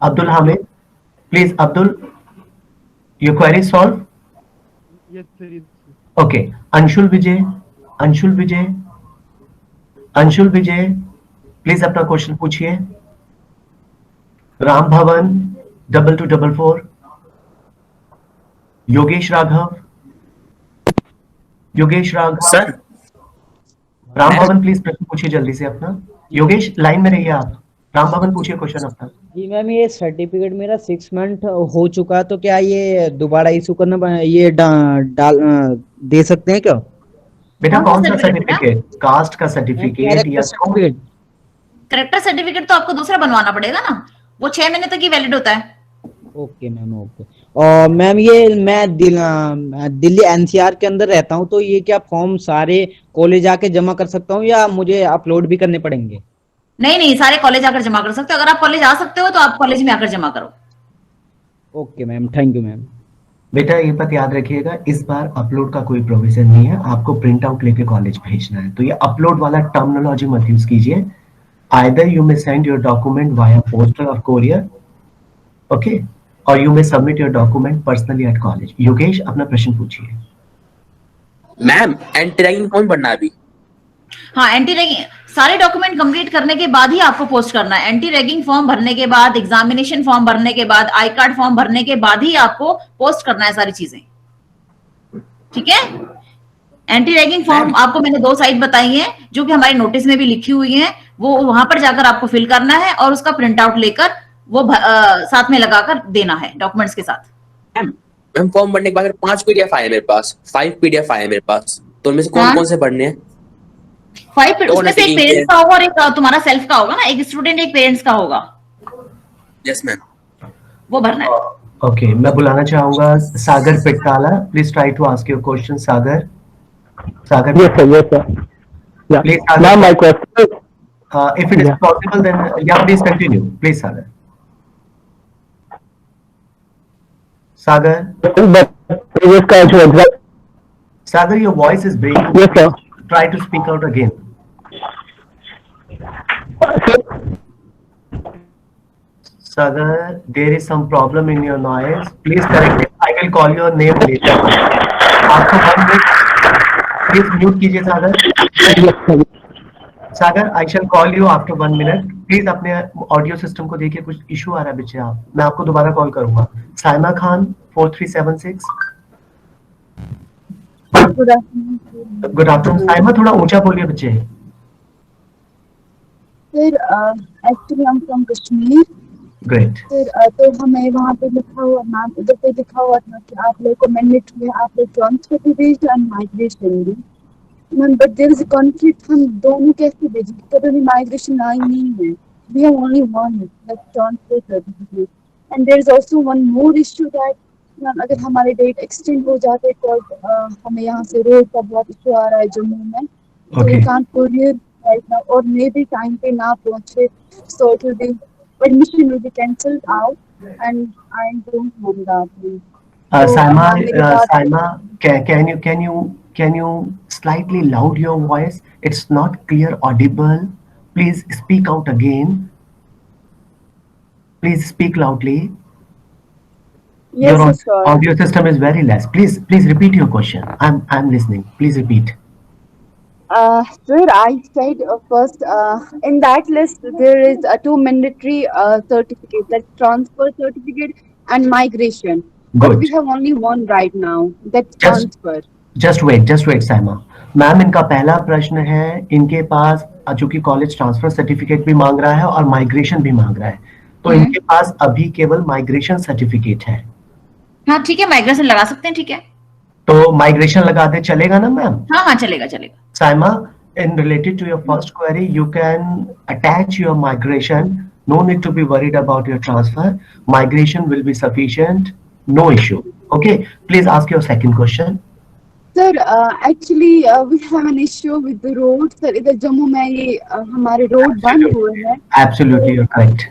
Abdul Hamid please, Abdul your query solve. Okay, Anshul Vijay, Anshul Vijay, Anshul Vijay please अपना क्वेश्चन पूछिए। राम भवन 2244। योगेश राघव, योगेश राघव सर। राम भवन प्लीज प्रश्न पूछिए जल्दी से अपना। योगेश लाइन में रहिए आप। राम भवन पूछिए क्वेश्चन अपना। जी मैम, ये सर्टिफिकेट मेरा 6 मंथ हो चुका, तो क्या ये दोबारा इशू करना ये डाल दे सकते हैं क्या? बेटा कौन सा सर्टिफिकेट? कास्ट का सर्टिफिकेट या सर्टिफिकेट? करेक्टर सर्टिफिकेट तो आपको दूसरा बनवाना पड़ेगा ना, वो 6 महीने तक ही वैलिड होता है। Okay ma'am, okay. और मैम ये मैं दिल्ली एनसीआर के अंदर रहता हूँ, तो ये क्या फॉर्म सारे कॉलेज आके जमा कर सकता हूँ या मुझे अपलोड भी करने पड़ेंगे? नहीं नहीं, सारे कॉलेज आकर जमा कर सकते हो। अगर आप कॉलेज आ सकते हो तो आप कॉलेज में आकर जमा करो। Okay ma'am, thank you ma'am. बेटा ये बात याद रखिएगा, इस बार अपलोड का कोई प्रोविजन नहीं है, आपको प्रिंट आउट लेके कॉलेज भेजना है, तो ये अपलोड वाला टर्मिनोलॉजी मत यूज कीजिए। Either you may send your document via postal और कोरियर, ओके, और you may submit your document personally at college. Yogesh अपना प्रश्न पूछिए। मैम एंटी रैगिंग फॉर्म भरना है अभी? हाँ, एंटी रैगिंग सारे डॉक्यूमेंट कंप्लीट करने के बाद ही आपको पोस्ट करना है। एंटी रैगिंग फॉर्म भरने के बाद, एग्जामिनेशन फॉर्म भरने के बाद, आई कार्ड फॉर्म भरने के बाद ही आपको पोस्ट करना है सारी चीजें, ठीक है? एंटी रैगिंग फॉर्म आपको मैंने 2 साइट बताई है जो कि हमारे नोटिस में भी लिखी हुई है, वो वहां पर जाकर आपको फिल करना है और उसका प्रिंट आउट लेकर वो साथ में लगाकर देना है डॉक्यूमेंट्स के साथ। मैम फॉर्म भरने के बाद 5 पीडीएफ आए मेरे पास, 5 पीडीएफ आए मेरे पास, तो उनमें से कौन कौन से भरने हैं? 5 उसमें से एक पेरेंट्स का होगा और एक तुम्हारा सेल्फ का होगा ना, एक स्टूडेंट एक पेरेंट्स का होगा। Yes ma'am. वो भरना है। ओके, मैं बुलाना चाहूंगा Sagar Pitkala, please try to ask your question. Sagar, Sagar Yes sir, yes sir. Yeah. Please Ma'am, my question is, if it is possible then yeah, please continue, please Sagar. Sagar, previous का जो exam. Sagar, your voice is breaking. Yes sir. Try to speak out again. Sagar, there is some problem in your noise. Please correct it. I will call your name later. आपको 1 minute. Please mute कीजिए सागर. सागर, I shall call you after 1 minute. Please अपने audio system को देखिए, कुछ issue आ रहा है बच्चे आप, मैं आपको दोबारा कॉल करूंगा। साइमा खान 4376। गुड आफ्टरनून साइमा, थोड़ा ऊंचा बोलिए बच्चे। फिर एक्चुअली हम फ्रॉम कश्मीर। ग्रेट। फिर तो हमें वहाँ पे लिखा हुआ मैम, इधर पे लिखा हुआ था कि आप लोग को मैंडेटरी है, आप लोग ट्रांसफर भी भेज एंड माइग्रेशन भी। Ma'am but there is a conflict, हम दोनों कैसे भेजें? कभी माइग्रेशन आई नहीं है, we have only one that transfer certificate. And there is also one more issue that ma'am अगर हमारे डेट एक्सटेंड हो जाते तो हमें यहाँ से रोड का बहुत इशू आ रहा है जम्मू में, तो we can't courier right now, और मे भी टाइम पे ना पहुंचे, so it will be admission will be cancelled out and I don't want that. Saima, can you slightly loud your voice? It's not clear audible. Please speak out again. Please speak loudly. Yes, Your sure. audio system is very less. Please repeat your question. I'm listening. Please repeat. Sir, I said first, in that list there is two mandatory certificates, like transfer certificate and migration. But Good. we have only one right now, that's Just transfer. just wait Saima ma'am, इनका पहला प्रश्न है, इनके पास चूंकि college transfer certificate भी मांग रहा है और माइग्रेशन भी मांग रहा है, तो इनके पास अभी केवल माइग्रेशन सर्टिफिकेट है। हाँ ठीक है, माइग्रेशन लगा सकते हैं, ठीक है। तो माइग्रेशन लगा दे, चलेगा ना मैम? हाँ हाँ चलेगा चलेगा। Saima, in related to your first query, you can attach your migration. No need to be worried about your transfer. Migration will be sufficient. No issue. Okay. Please ask your second question. Sir, actually we have an issue with the road. Sir, इधर जम्मू में ये हमारे road बंद हुए हैं। Absolutely, you're correct.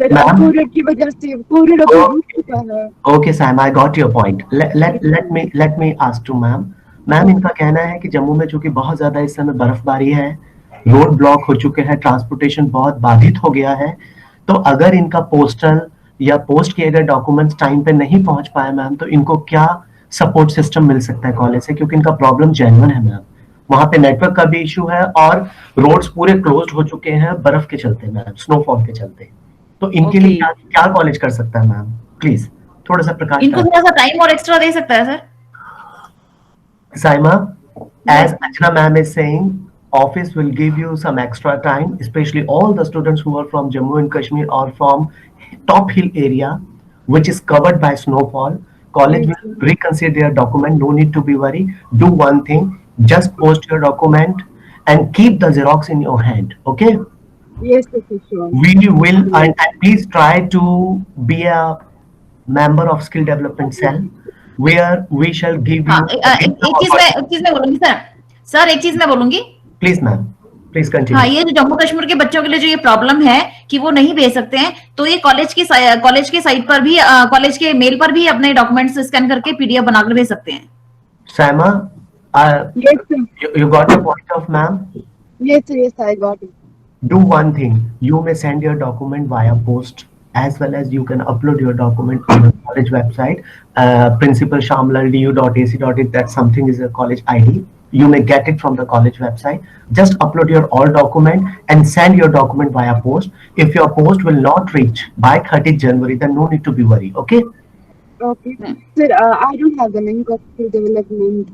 Sir, Ma'am? Covid की वजह से कोविड अभी रुक चुका है। Okay, Saima, I got your point. Let me ask to ma'am. Ma'am, इनका कहना है कि जम्मू में चूंकि बहुत ज्यादा इस समय बर्फबारी है, रोड ब्लॉक हो चुके हैं, ट्रांसपोर्टेशन बहुत बाधित हो गया है, तो अगर इनका पोस्टल या पोस्ट किए गए डॉक्यूमेंट्स टाइम पे नहीं पहुंच पाए मैम, तो इनको क्या सपोर्ट सिस्टम मिल सकता है कॉलेज से? क्योंकि इनका प्रॉब्लम जेन्युइन है मैम, वहां पे नेटवर्क का भी इशू है और रोड्स पूरे क्लोज हो चुके हैं बर्फ के चलते मैम, स्नोफॉल के चलते। तो इनके लिए क्या कॉलेज कर सकता है मैम? प्लीज थोड़ा सा प्रकाश इनको थोड़ा सा टाइम और एक्स्ट्रा दे सकता है sir. Saima, as Anjana ma'am is saying, office will give you some extra time, especially all the students who are from Jammu and Kashmir or from top hill area, which is covered by snowfall. College will reconsider their document. No need to be worried. Do one thing: just post your document and keep the Xerox in your hand. Okay? Yes, sure. We will, and please try to be a member of skill development cell, where we shall give you. एक चीज मैं बोलूंगी sir, एक चीज मैं बोलूंगी। Please ma'am, please continue. हाँ, ये जो जम्मू कश्मीर के बच्चों के लिए जो ये प्रॉब्लम है कि वो नहीं भेज सकते हैं, तो ये कॉलेज की साइट पर भी, कॉलेज के मेल पर भी अपने डॉक्यूमेंट्स स्कैन करके पीडीएफ बनाकर भेज सकते हैं। Saima, Yes, sir. you got the point of ma'am? Yes, I got it. Do one thing. You may send your document via post, as well as you can upload your document on the college website. Principal shamlal.du.ac.in, that something is a college ID. You may get it from the college website. Just upload your all document and send your document via post. If your post will not reach by 30th January, then no need to be worried. Okay? Okay. Sir, I don't have the link of skill development.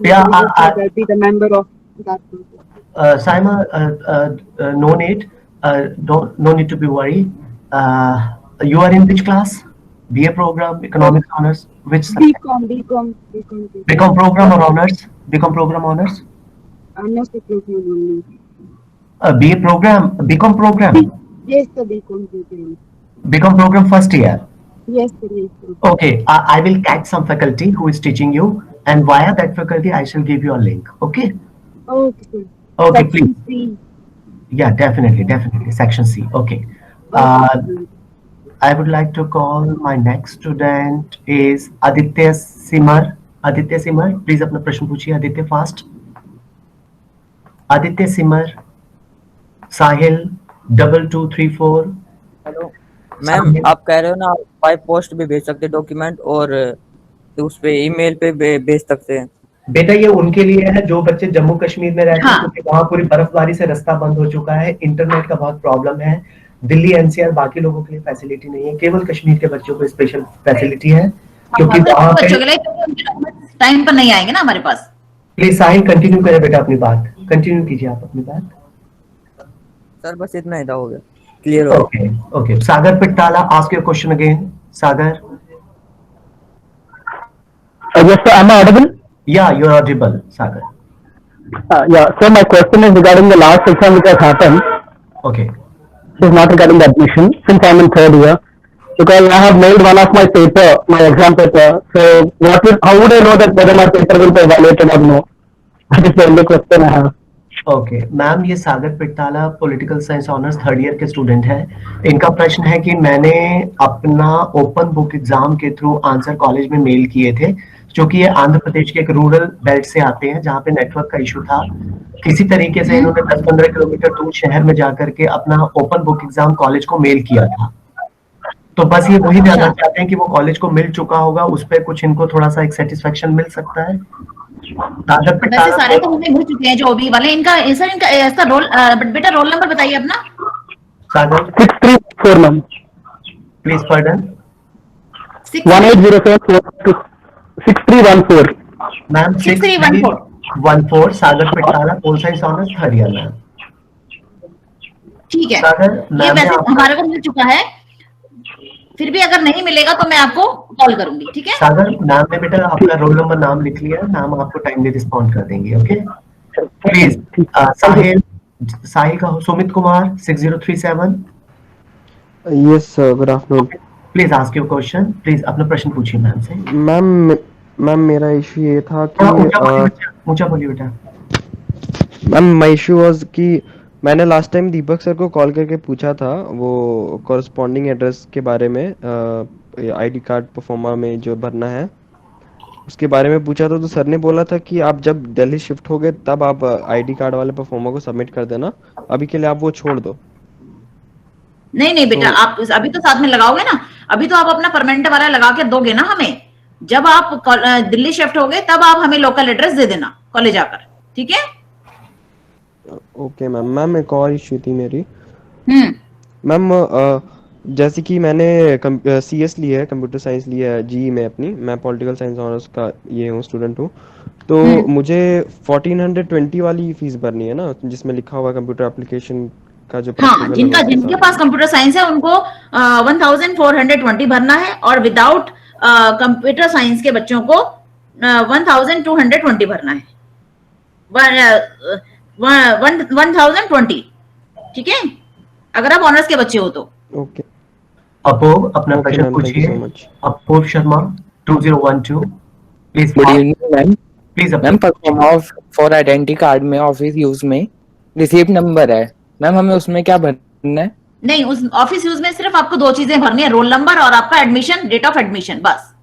Yeah, I'll be the member of that group. Saima, no need. No need to be worried. You are in which class? BA program, economics honors, which subject? BCom program or honors? BCom program honors? No, sir, program only. BA program, BCom program, Yes, sir, BCom program. BCom program first year. Yes, sir, yes, sir. Okay, I will catch some faculty who is teaching you, and via that faculty I shall give you a link. Okay? Okay, sir. Okay, Section please. C. Yeah, definitely. Section C. Okay. I would like to call my next student is Aditya Simar. Aditya Simar, please अपना प्रश्न पूछिए Aditya fast. Aditya Simar, Sahil 2234. Hello ma'am, आप कह रहे हो ना by post भी भेज सकते डॉक्यूमेंट और उस पे ईमेल पे भेज सकते हैं। बेटा, ये उनके लिए है जो बच्चे जम्मू कश्मीर में रहते हैं, क्योंकि वहाँ पूरी बर्फबारी से रास्ता बंद हो चुका है, इंटरनेट का बहुत प्रॉब्लम है। दिल्ली एनसीआर बाकी लोगों के लिए फैसिलिटी नहीं है, केवल कश्मीर के बच्चों को स्पेशल फैसिलिटी है, क्योंकि वहाँ पे टाइम पर नहीं आएंगे ना हमारे पास। प्लीज साहिल कंटिन्यू करें बेटा अपनी बात, कंटिन्यू कीजिए आप अपनी बात। सर बस इतना ही था, हो गया, क्लियर हो गया। Okay, Sagar Pittala, ask your question again. Sagar. Yes, sir. Am I audible? Yeah, you're audible, Sagar. Yeah. So my question is regarding the last exam which has happened. Okay. It is not regarding the admission, since I'm in third year, because I have mailed one of my paper, my exam paper. So how would I know that whether my paper will be evaluated or no? That is the only question I have. Okay ma'am, ये Sagar Pittala political science honours third year के student हैं। इनका प्रश्न है कि मैंने अपना open book exam के थ्रू आंसर कॉलेज में मेल किए थे, क्योंकि ये आंध्र प्रदेश के एक रूरल बेल्ट से आते हैं जहाँ पे नेटवर्क का इशू था। किसी तरीके से इन्होंने 10-15 किलोमीटर दूर शहर में जाकर के अपना ओपन बुक एग्जाम कॉलेज को मेल किया था। तो बस ये वही जानना चाहते हैं कि वो कॉलेज को मिल चुका होगा, उस पर कुछ इनको थोड़ा सा एक सेटिस्फेक्शन मिल सकता है। वैसे सारे तो हमें मिल चुके हैं जो अभी वाले। इनका सर इनका इसका रोल बेटा रोल नंबर बताइए अपना। सागर 634 ma'am. Please pardon. 18076314 ma'am 6314 Sagar Pitara pol science honours third year ma'am. ठीक है, सागर ये मैम वैसे हमारे को मिल चुका है, फिर भी अगर नहीं मिलेगा तो मैं आपको कॉल करूंगी, ठीक है? सागर नाम में बेटा आपका रोल नंबर नाम लिख लिया, नाम आपको टाइमली रिस्पॉन्ड कर देंगे। Okay please. साहिल का Sumit Kumar 6037। Yes good afternoon. Please ask your question, please अपना प्रश्न पूछिए मैम से। मैम मेरा इशू ये था कि ऊंचा बोलिए बेटा। मैम माय इशू वाज कि मैंने लास्ट टाइम दीपक सर को कॉल करके पूछा था वो कॉरस्पॉन्डिंग एड्रेस के बारे में, आईडी कार्ड परफॉर्मा में जो भरना है उसके बारे में पूछा था, तो सर ने बोला था कि आप जब दिल्ली शिफ्ट हो गए तब आप आईडी कार्ड वाले परफॉर्मा को सबमिट कर देना, अभी के लिए आप वो छोड़ दो। नहीं बेटा, आप अभी तो साथ में लगाओगे ना, अभी तो आप अपना परमानेंट वाला लगा के दोगे ना हमें। जब आप दिल्ली शिफ्ट हो गए तब आप हमें लोकल एड्रेस दे देना कॉलेज आकर, ठीक है? ओके मैम एक और इशू थी मेरी। मैम जैसे कि मैंने CS लिया है, कंप्यूटर साइंस लिया है जी में अपनी, मैं पॉलिटिकल साइंस ऑनर्स का ये हूँ स्टूडेंट हूँ, तो मुझे 1420 वाली फीस भरनी है ना, जिसमें लिखा हुआ कंप्यूटर एप्लीकेशन का जो हाँ, जिनके पास कंप्यूटर साइंस है उनको 1420 भरना है, और विदाउट कंप्यूटर साइंस के बच्चों को 1220 भरना है। 1020, ठीक है, अगर आप ऑनर्स के बच्चे हो तो। ओके अपूर्व अपना प्रश्न पूछिए। Apoorv Sharma 2012 please. Good evening ma'am. Please ma'am proforma for identity card में ऑफिस यूज में रिसीप्ट नंबर है मैम, हमें उसमें क्या भरना है? नहीं, उस ऑफिस यूज में सिर्फ आपको दो चीजें भरनी है, रोल नंबर और आपका एडमिशन, डेट ऑफ एडमिशन, बस।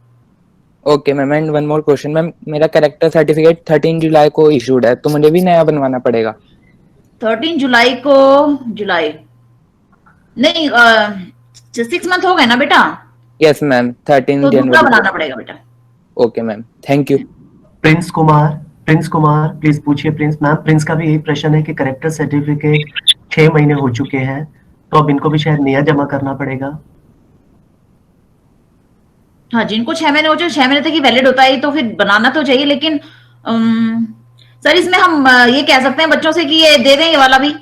Okay ma'am, and one more question ma'am, मेरा कैरेक्टर सर्टिफिकेट 13 जुलाई को इशूड है, तो मुझे भी नया बनवाना पड़ेगा? 13 जुलाई को, जुलाई नहीं 6 मंथ हो गए ना बेटा? यस मैम, 13 तो दूसरा जनवरी बनाना पड़ेगा बेटा। Okay ma'am, thank you. Prince Kumar please पूछिए। प्रिंस मैम, प्रिंस का भी यही प्रश्न है कि करेक्टर सर्टिफिकेट 6 महीने हो चुके हैं, तो अब इनको भी शायद नया जमा करना पड़ेगा। हाँ, जिनको 6 महीने हो चुके, 6 महीने तक ही वैलिड होता है, तो फिर बनाना तो चाहिए, लेकिन सर इसमें हम ये कह सकते हैं बच्चों से कि ये दे दें ये वाला भी।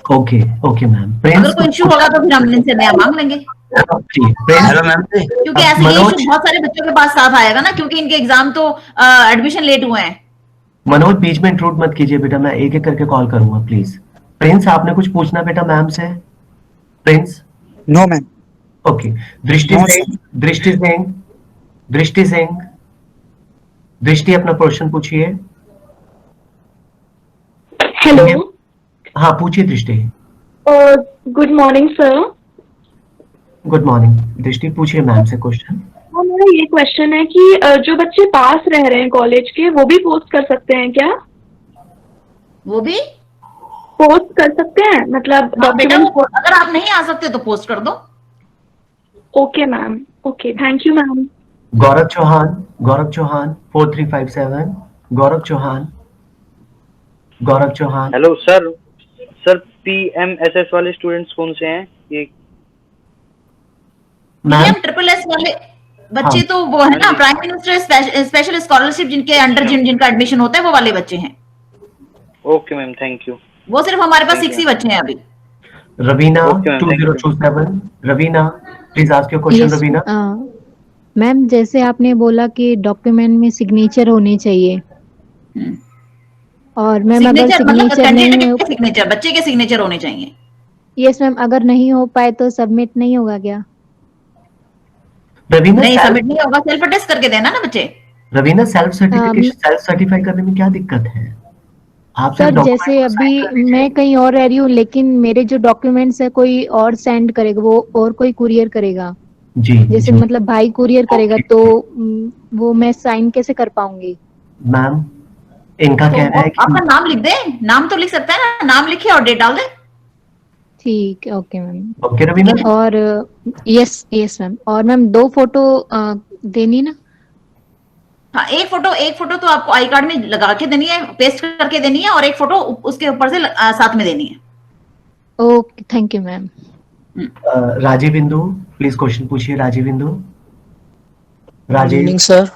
Okay ma'am. अगर कोई इश्यू होगा तो फिर हम इनसे नया मांग लेंगे, हेलो मैम। क्योंकि ऐसे ये इश्यू बहुत सारे बच्चों के पास साथ आएगा ना, क्योंकि इनके एग्जाम तो एडमिशन लेट हुए हैं। मनोज बीच में इंट्रूड मत कीजिए बेटा, मैं एक एक करके कॉल करूंगा प्लीज। प्रिंस आपने कुछ पूछना बेटा मैम से? Prince? No ma'am. Okay. Drishti Singh दृष्टि अपना क्वेश्चन पूछिए। हेलो। हाँ पूछिए दृष्टि। Good morning sir. Good morning दृष्टि, पूछिए मैम से क्वेश्चन। मेरा ये क्वेश्चन है कि जो बच्चे पास रह रहे हैं कॉलेज के, वो भी पोस्ट कर सकते हैं क्या? वो भी पोस्ट कर सकते हैं, मतलब बेटा अगर आप नहीं आ सकते तो पोस्ट कर दो। Okay ma'am, okay, thank you ma'am. Gaurav Chauhan 4357। Gaurav Chauhan. Hello sir PMSS वाले स्टूडेंट्स कौन से हैं? ये PMSS वाले बच्चे तो वो है ना, प्राइम मिनिस्टर स्पेशल स्कॉलरशिप जिनके अंडर जिनका एडमिशन होता है, वो वाले बच्चे हैं। Okay ma'am, thank you. वो सिर्फ हमारे पास 6 ही बच्चे हैं अभी। Raveena 2027। Raveena please ask your question. Raveena ma'am, जैसे आपने बोला कि डॉक्यूमेंट में सिग्नेचर होने चाहिए, और मैम अगर सिग्नेचर नहीं हो, सिग्नेचर बच्चे के सिग्नेचर होने चाहिए। यस मैम, अगर नहीं हो पाए तो सबमिट नहीं होगा क्या? रवीना नहीं, सबमिट नहीं होगा, सेल्फ अटेस्ट करके देना ना बच्चे। रवीना सेल्फ सर्टिफाई करने में क्या दिक्कत है? आप सर जैसे अभी मैं कहीं और रह रही हूँ, लेकिन मेरे जो डॉक्यूमेंट्स है कोई और सेंड करेगा, वो और कोई कुरियर करेगा जी, जैसे जी। मतलब भाई कुरियर करेगा, तो वो मैं साइन कैसे कर पाऊंगी? मैम इनका कहना है कि आपका नाम लिख दे, नाम तो लिख सकता है ना, नाम लिखे और डेट डाल दे। ठीक है, ओके मैम। ओके रवीना? और यस यस मैम। और मैम 2 फोटो देनी ना? हाँ, एक फोटो तो आपको आई कार्ड में लगा के देनी है, पेस्ट करके देनी है, और एक फोटो उसके ऊपर से साथ में देनी है। Okay, thank you ma'am. Rajiv Indu, please question पूछिए। Rajiv Indu. Rajiv. Evening sir.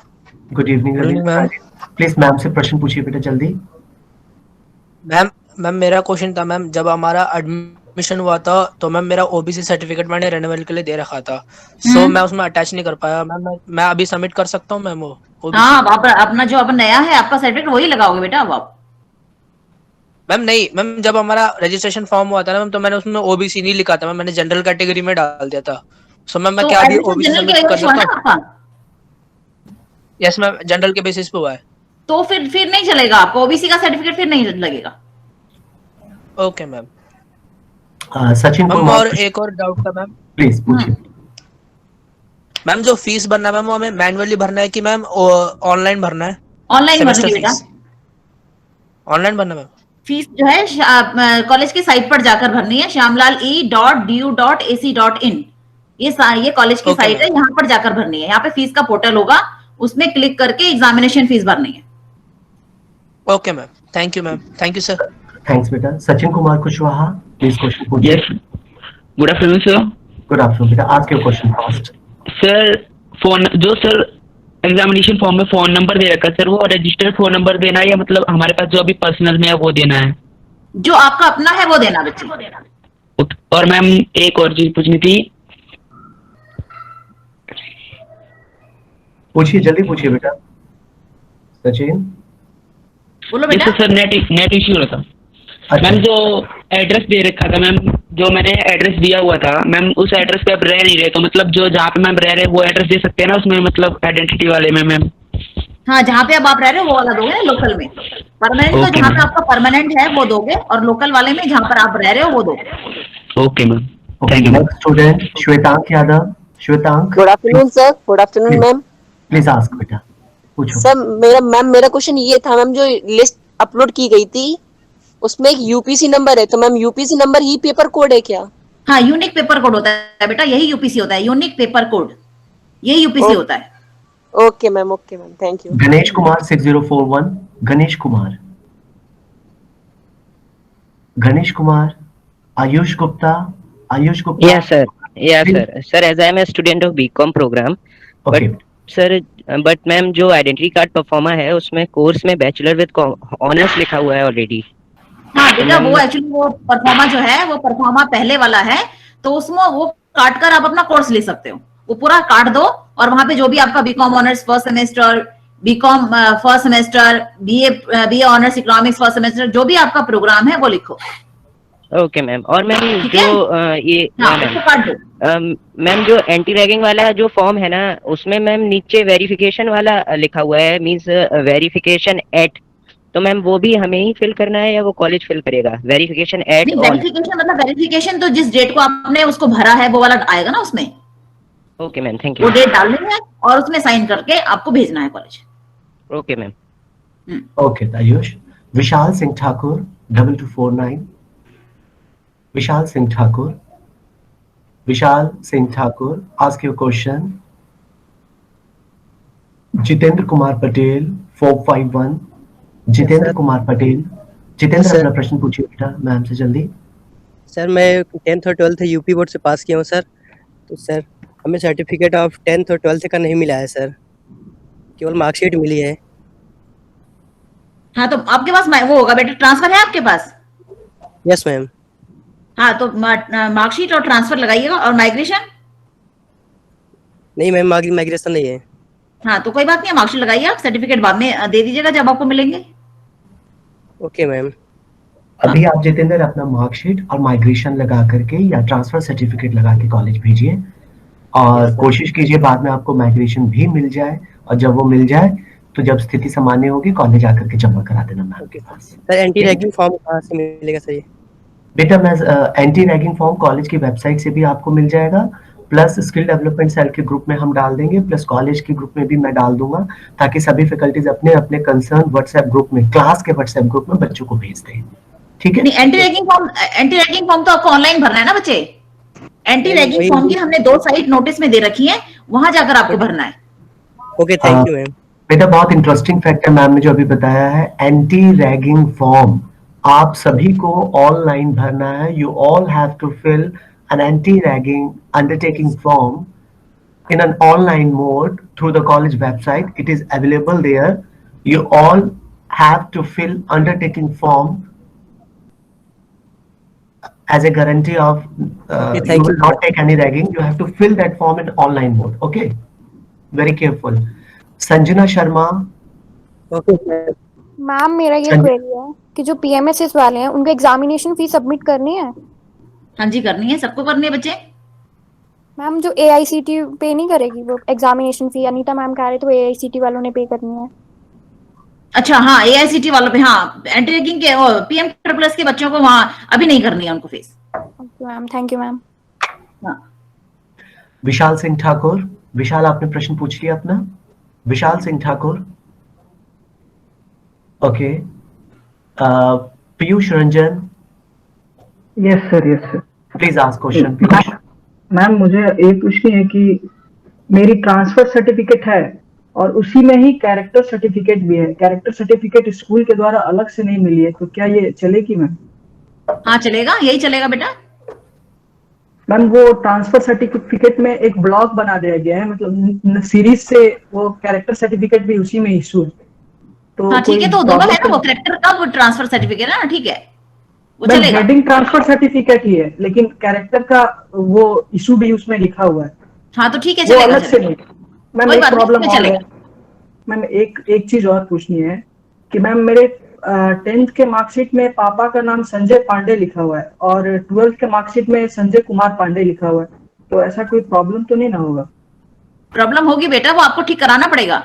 Good evening Good evening, ma'am. Please ma'am से प्रश्न पूछिए बेटा जल्दी। मैम मेरा क्वेश्चन था मैम, जब हमारा एडमिशन हुआ था तो मैम मेरा ओबीसी सर्टिफिकेट मैंने रिन्यूअल के लिए दे रखा था, सो मैं उसमें अटैच नहीं कर पाया मैम। मैं अभी सबमिट कर सकता हूँ मैम वो OBC? हाँ, आप अपना जो अब नया है आपका सर्टिफिकेट वही लगाओगे बेटा अब आप। मैम नहीं मैम, जब हमारा रजिस्ट्रेशन फॉर्म हुआ था ना मैम, तो मैंने उसमें ओबीसी नहीं लिखा था मैम, मैंने जनरल कैटेगरी में डाल दिया था। सो मैम मैं तो क्या अभी admission ओबीसी general सबमिट के कर बेसिस हुआ सकता ना हूँ? आपका? यस मैम, जनरल के बेसिस पे हुआ है। तो फिर नहीं चलेगा आपको, ओबीसी का सर्टिफिकेट फिर नहीं लगेगा। Okay ma'am. Sachin ma'am Kumar, और एक और डाउट था मैम। प्लीज पूछिए। मैम जो फीस भरना है मैम, वो हमें मैनुअली भरना है कि मैम ऑनलाइन भरना है? ऑनलाइन भरनी है बेटा। ऑनलाइन भरना है मैम। फीस जो है कॉलेज की साइट पर जाकर भरनी है, shyamlal.du.ac.in। ये कॉलेज की साइट है, यहाँ पर जाकर भरनी है। यहाँ पे फीस का पोर्टल होगा, उसमें क्लिक करके एग्जामिनेशन फीस भरनी है। Okay ma'am, thank you ma'am, thank you sir. Thanks बेटा। सचिन कुमार कुशवाहा, प्लीज क्वेश्चन पूछिए। Good afternoon sir. Good afternoon बेटा, आज के question first. Sir sir examination form में फोन नंबर दे रखा है सर, वो रजिस्टर्ड फोन नंबर देना है या मतलब हमारे पास जो अभी पर्सनल में है वो देना है? जो आपका अपना है वो देना बच्चे। और मैम एक और चीज पूछनी थी। पूछिए, जल्दी पूछिए बेटा। सचिन बोलो बेटा। सर नेट इश्यू हो रहा था मैम, जो एड्रेस दे रखा था मैम, जो मैंने एड्रेस दिया हुआ था मैम, उस एड्रेस पे आप रह नहीं रहे, तो मतलब जो जहाँ पे मैम रह रहे वो एड्रेस दे सकते हैं ना उसमें, मतलब आइडेंटिटी वाले में मैम? हाँ, जहाँ पे अब आप रह रहे हो वो वाला दोगे, लोकल में। परमानेंट तो जहाँ पे आपका परमानेंट है वो दोगे, और लोकल वाले में जहाँ पर आप रह रहे हो वो दोगे। Okay ma'am, thank you. Next student Shwetank Yadav. Shwetank. Good afternoon sir. Good afternoon ma'am. Please ask बेटा, पूछो। सर मेरा क्वेश्चन ये था मैम, जो लिस्ट अपलोड की गई थी उसमें एक यूपीसी नंबर है, तो मैम यूपीसी नंबर ही पेपर कोड है क्या? हाँ, यूनिक पेपर कोड होता है बेटा, यही यूपीसी होता है, यूनिक पेपर कोड, यही यूपीसी होता है। Okay ma'am, thank you. Ganesh Kumar 6041। Ganesh Kumar. Ganesh Kumar. Ayush Gupta. Ayush Gupta. Yes sir. Yeah sir. Sir, as I am a student of BCom program, Okay. but ma'am जो आइडेंटिटी कार्ड परफॉर्मा है उसमें कोर्स में बैचलर विद ऑनर्स लिखा हुआ है ऑलरेडी। हाँ बेटा, वो एक्चुअली वो परफॉर्मा जो है वो परफॉर्मा पहले वाला है, तो उसमें वो काट कर आप अपना कोर्स ले सकते हो। वो पूरा काट दो और वहां पे जो भी आपका BCom honours first semester, BCom first semester, BA honours economics first semester, जो भी आपका प्रोग्राम है वो लिखो। Okay ma'am. और मैम जो ये हाँ, मैम जो एंटी रैगिंग वाला जो फॉर्म है ना, उसमें मैम नीचे वेरिफिकेशन वाला लिखा हुआ है, मींस वेरिफिकेशन एट, तो मैम वो भी हमें ही फिल करना है या वो कॉलेज फिल करेगा? वेरिफिकेशन एट वेरिफिकेशन मतलब वेरिफिकेशन तो जिस डेट को आपने उसको भरा है वो वाला आएगा ना उसमें। Okay ma'am, thank you. वो डेट डालनी है और उसमें साइन करके आपको भेजना है college. Okay ma'am. Okay Ayush. Vishal Singh Thakur 2249। Vishal Singh Thakur. Vishal Singh Thakur, ask your question. Jitendra Kumar Patel 451। Jitendra Kumar Patel. Jitendra अपना प्रश्न पूछिए बेटा मैम से जल्दी। सर मैं 10th और 12th यूपी बोर्ड से पास किया हूँ सर, तो सर हमें सर्टिफिकेट ऑफ 10th और 12th का नहीं मिला है सर, केवल मार्कशीट मिली है। हाँ, तो आपके पास वो होगा बेटा, ट्रांसफर है आपके पास? Yes ma'am. हाँ, तो मार्कशीट और ट्रांसफर लगाइएगा। और माइग्रेशन? नहीं मैम, माइग्रेशन नहीं है। हाँ, तो कोई बात नहीं है, मार्कशीट लगाइए, आप सर्टिफिकेट बाद में दे दीजिएगा जब आपको मिलेंगे। Okay ma'am. अभी आप जितेंद्र अपना मार्कशीट और माइग्रेशन लगा करके या ट्रांसफर सर्टिफिकेट लगा के कॉलेज भेजिए, और कोशिश कीजिए बाद में आपको माइग्रेशन भी मिल जाए, और जब वो मिल जाए तो जब स्थिति सामान्य होगी कॉलेज आकर के जमा करा देना मैम के पास। सर एंटी रैगिंग फॉर्म कहाँ से मिलेगा सर? बेटा मैं एंटी रैगिंग फॉर्म कॉलेज की वेबसाइट से भी आपको मिल जाएगा, प्लस स्किल डेवलपमेंट सेल के ग्रुप में हम डाल देंगे, प्लस कॉलेज के ग्रुप में भी मैं डाल दूंगा, ताकि सभी फैकल्टीज अपने अपने कंसर्न व्हाट्सएप ग्रुप में, क्लास के व्हाट्सएप ग्रुप में बच्चों को भेज दें। ठीक है। नहीं, एंटी रैगिंग फॉर्म तो आपको ऑनलाइन भरना है ना बच्चे। एंटी रैगिंग फॉर्म की हमने 2 साइट नोटिस में दे रखी है, वहां जाकर आपको भरना है। Okay, thank you ma'am. बेटा बहुत इंटरेस्टिंग फैक्ट है मैम ने जो अभी बताया है, एंटी रैगिंग फॉर्म आप सभी को ऑनलाइन भरना है। You all have to fill an anti ragging undertaking form in an online mode through the college website. It is available there. You all have to fill undertaking form as a guarantee of you will not take any ragging. You have to fill that form in online mode. Okay, very careful. Sanjana Sharma. Okay sir. Ma'am मेरा ये query है कि जो पीएमएसएस वाले हैं उनको examination फी submit करनी है? हाँ जी करनी है, सबको करनी है बच्चे। मैम जो एआईसीटी पे नहीं करेगी वो एग्जामिनेशन फी? अनीता मैम कह रहे थे एआईसीटी वालों ने पे करनी है। अच्छा हाँ, एआईसीटी वालों पे, हाँ एंटी रैगिंग के और पीएम प्लस के बच्चों को वहां अभी नहीं करनी है उनको fees. Okay ma'am, thank you ma'am. Vishal Singh Thakur. Vishal आपने प्रश्न पूछ लिया अपना? Vishal Singh Thakur. Okay, Piyush Ranjan. Yes sir. Please ask question Piyush. Ma'am मुझे ये पूछनी है कि मेरी ट्रांसफर सर्टिफिकेट है और उसी में ही कैरेक्टर सर्टिफिकेट भी है। कैरेक्टर सर्टिफिकेट स्कूल के द्वारा अलग से नहीं मिली है, तो क्या ये चलेगी मैम? हाँ चलेगा, यही चलेगा बेटा। मैम वो ट्रांसफर सर्टिफिकेट में एक ब्लॉक बना दिया गया है, मतलब सीरीज से वो कैरेक्टर सर्टिफिकेट भी उसी में इशू है। तो हाँ ठीक है, तो दोनों है ना, वो कैरेक्टर का वो ट्रांसफर सर्टिफिकेट है ना, ठीक है वो मैम चलेगा। हेडिंग ट्रांसफर सर्टिफिकेट ही है, लेकिन कैरेक्टर का वो इशू भी उसमें लिखा हुआ है। हाँ तो ठीक है, वो चलेगा, अलग से नहीं। मैम एक प्रॉब्लम और है। चलेगा। मैम एक चीज और पूछनी है कि मैम मेरे 10th के मार्कशीट में पापा का नाम संजय पांडे लिखा हुआ है और 12th के मार्कशीट में संजय कुमार पांडे लिखा हुआ है, तो ऐसा कोई प्रॉब्लम तो नहीं ना होगा? प्रॉब्लम होगी बेटा, वो आपको ठीक कराना पड़ेगा।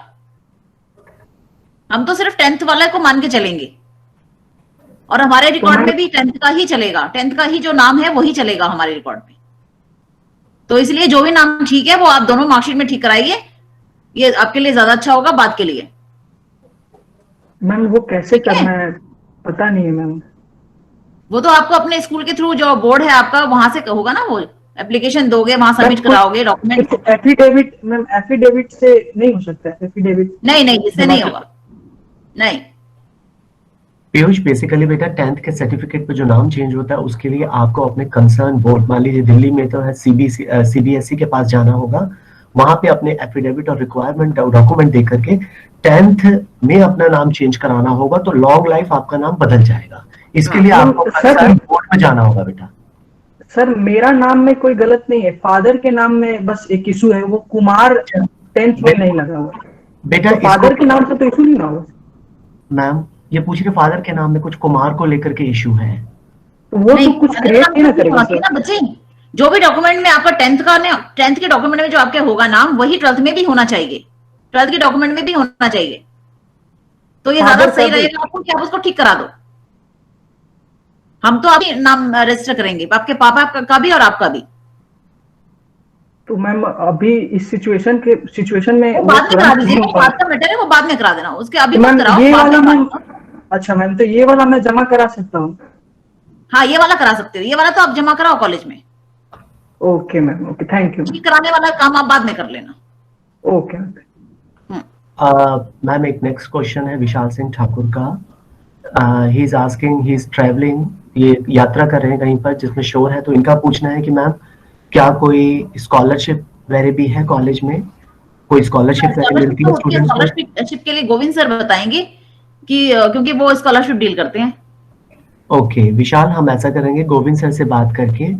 हम तो सिर्फ 10th वाले को मान के चलेंगे और हमारे रिकॉर्ड में भी 10th का ही चलेगा। 10th का ही जो नाम है वही चलेगा हमारे रिकॉर्ड में। तो इसलिए जो भी नाम ठीक है वो आप दोनों मार्कशीट में ठीक कराइए, ये आपके लिए ज्यादा अच्छा होगा बाद के लिए। मैम वो कैसे करना है पता नहीं है मैम। वो तो आपको अपने स्कूल के थ्रू जो बोर्ड है आपका वहां से होगा ना, वो एप्लीकेशन दोगे, वहां सबमिट कराओगे डॉक्यूमेंट। एफिडेविट मैम, एफिडेविट से नहीं हो सकता है? एफिडेविट नहीं, इससे नहीं होगा, नहीं। पीयूष बेसिकली बेटा 10th के सर्टिफिकेट पे जो नाम चेंज होता है उसके लिए आपको अपने कंसर्न बोर्ड, मान लीजिए दिल्ली में तो है सीबीएसई के पास जाना होगा, वहां पे अपने एफिडेविट और रिक्वायरमेंट डॉक्यूमेंट दे करके 10th में अपना नाम चेंज कराना होगा, तो लॉन्ग लाइफ आपका नाम बदल जाएगा। इसके लिए आपको कंसर्न बोर्ड में जाना होगा बेटा। सर मेरा नाम में कोई गलत नहीं है, फादर के नाम में बस एक इशू है, वो कुमार 10th में नहीं लगा हुआ बेटा। तो फादर के नाम से तो इशू नहीं ना होगा? मैम ये पूछ रहे फादर के नाम में कुछ कुमार को लेकर के इशू है, तो वो तो कुछ क्रिएट नहीं ना करेगा ना बच्चे। जो भी डॉक्यूमेंट में आपका 10th के डॉक्यूमेंट में जो आपके होगा नाम, वही 12th में भी होना चाहिए, 12th के डॉक्यूमेंट में भी होना चाहिए। तो ये ज्यादा सही रहेगा आपको कि आप उसको ठीक करा दो। हम तो अभी नाम रजिस्टर करेंगे, आपके पापा का भी और आपका भी। तो मैम अभी इस सिचुएशन में वो बाद में करा दीजिए, वो बात का मैटर है, वो बाद में करा देना, उसके अभी मैम कराओ। ये वाला मैम, अच्छा मैम तो ये वाला मैं जमा करा सकता हूँ? हाँ ये वाला करा सकते हो, ये वाला तो आप जमा कराओ कॉलेज में। Okay ma'am, okay thank you. ठीक कराने वाला काम आप बाद में कर लेना। ओके मैम एक नेक्स्ट क्वेश्चन है विशाल सिंह ठाकुर का। He is asking, he is travelling, ये यात्रा कर रहे हैं कहीं पर जिसमें शोर है, तो इनका पूछना है कि मैम क्या कोई स्कॉलरशिप वगैरह भी है कॉलेज में? कोई स्कॉलरशिप मिलती है स्टूडेंट्स को? स्कॉलरशिप के लिए गोविंद सर बताएंगे कि क्योंकि वो स्कॉलरशिप डील करते हैं। ओके विशाल, हम ऐसा करेंगे, गोविंद सर से बात करके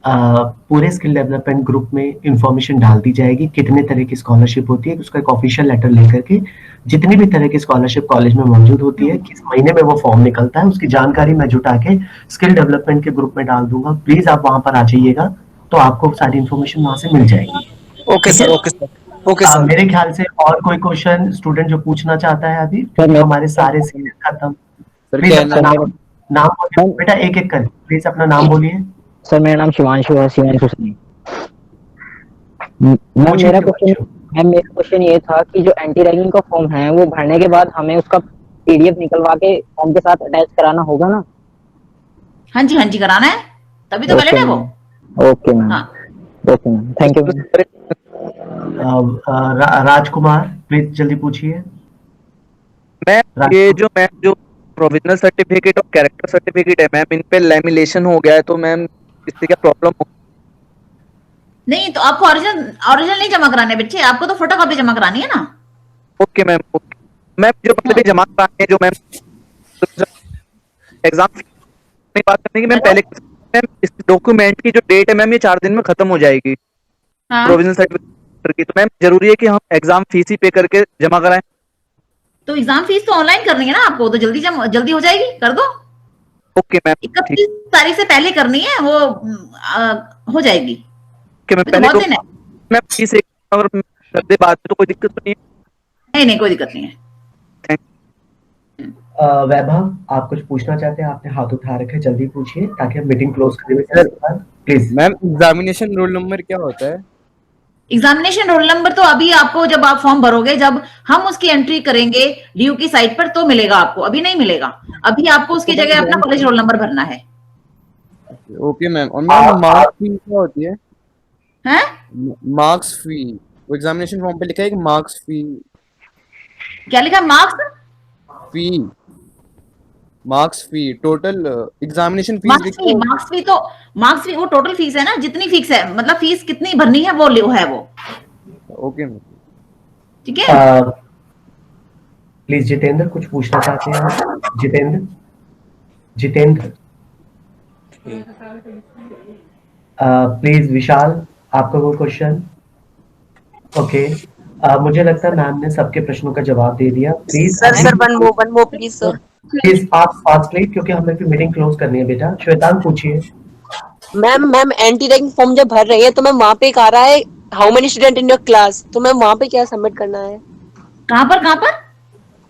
पूरे स्किल डेवलपमेंट ग्रुप में इंफॉर्मेशन डाल दी जाएगी कितने तरह की स्कॉलरशिप होती है, उसका एक ऑफिशियल लेटर लेकर के जितनी भी तरह की स्कॉलरशिप कॉलेज में मौजूद होती है, किस महीने में वो फॉर्म निकलता है, उसकी जानकारी मैं जुटा के स्किल डेवलपमेंट के ग्रुप में डाल दूंगा। प्लीज आप वहां पर आ जाइएगा तो आपको सारी इन्फॉर्मेशन वहां से मिल जाएगी। Okay sir, okay sir, okay sir. मेरे ख्याल से और कोई क्वेश्चन स्टूडेंट जो पूछना चाहता है अभी? हमारे सारे सीनियर खत्म। प्लीज अपना नाम बोलिए बेटा, एक एक कर प्लीज अपना नाम बोलिए। सर मेरा नाम शिवांशु है, शिवांशु सिंह। मेरा क्वेश्चन ये था कि जो एंटी रैगिंग का फॉर्म है वो भरने के बाद हमें उसका पीडीएफ निकलवा के फॉर्म के साथ अटैच कराना होगा ना? हाँ जी कराना है, तभी तो वैलिड है वो। Okay ma'am, okay ma'am, thank you ma'am. Rajkumar please जल्दी पूछिए। मैम ये जो प्रोविजनल सर्टिफिकेट और कैरेक्टर सर्टिफिकेट है मैम, इन पे लैमिनेशन हो गया है, तो मैम इससे क्या प्रॉब्लम हो? नहीं तो आपको ओरिजिनल नहीं जमा कराने बच्चे, आपको तो फोटोकॉपी जमा करानी है ना। Okay ma'am, okay ma'am. जो पहले जमा कराने हैं, जो मैम एग्जाम की बात करने की मैम, पहले मैम इस डॉक्यूमेंट की जो डेट है मैम, ये 4 दिन में खत्म हो जाएगी प्रोविजनल सर्टिफिकेट की, तो मैम जरूरी है कि हम एग्जाम फीस ही पे करके जमा कराएं। तो एग्जाम फीस तो ऑनलाइन करनी है ना आपको, तो जल्दी हो जाएगी, कर दो। ओके मैम, 31 तारीख से पहले करनी है वो, हो जाएगी। ओके मैम, तो बहुत दिन है। मैम फीस अगर कर दे बाद में तो कोई दिक्कत तो नहीं है? नहीं कोई दिक्कत नहीं है। वैभव आप कुछ पूछना चाहते हैं? आपने हाथ उठा रखे, जल्दी पूछिए ताकि हम मीटिंग क्लोज करें। Please ma'am, examination roll number क्या होता है? एग्जामिनेशन रोल नंबर तो अभी आपको, जब आप फॉर्म भरोगे, जब हम उसकी एंट्री करेंगे डीयू की साइट पर, तो मिलेगा आपको, अभी नहीं मिलेगा। अभी आपको उसकी जगह अपना कॉलेज रोल नंबर भरना है। Okay ma'am. और मैम मार्क्स फी क्या होती है? हैं? मार्क्स फी, वो एग्जामिनेशन फॉर्म पे लिखा है कि मार्क्स फी। क्या लिखा? Marks fee total examination fees. Marks फी वो टोटल फीस है ना, जितनी फीस है, मतलब फीस कितनी भरनी है वो है वो। ओके मैम, ठीक है। प्लीज जितेंद्र कुछ पूछना चाहते हैं? जितेंद्र प्लीज। विशाल आपका कोई क्वेश्चन? ओके, मुझे लगता है मैम ने सबके प्रश्नों का जवाब दे दिया। Please sir one more please sir. Please आप फास्टली, क्योंकि हमें फिर मीटिंग क्लोज करनी है बेटा। श्वेतांग पूछिए। मैम एंटी रैगिंग फॉर्म जब भर रही है तो मैम वहाँ पे एक आ रहा है how many student in your class, तो मैम वहाँ पे क्या सबमिट करना है? कहाँ पर?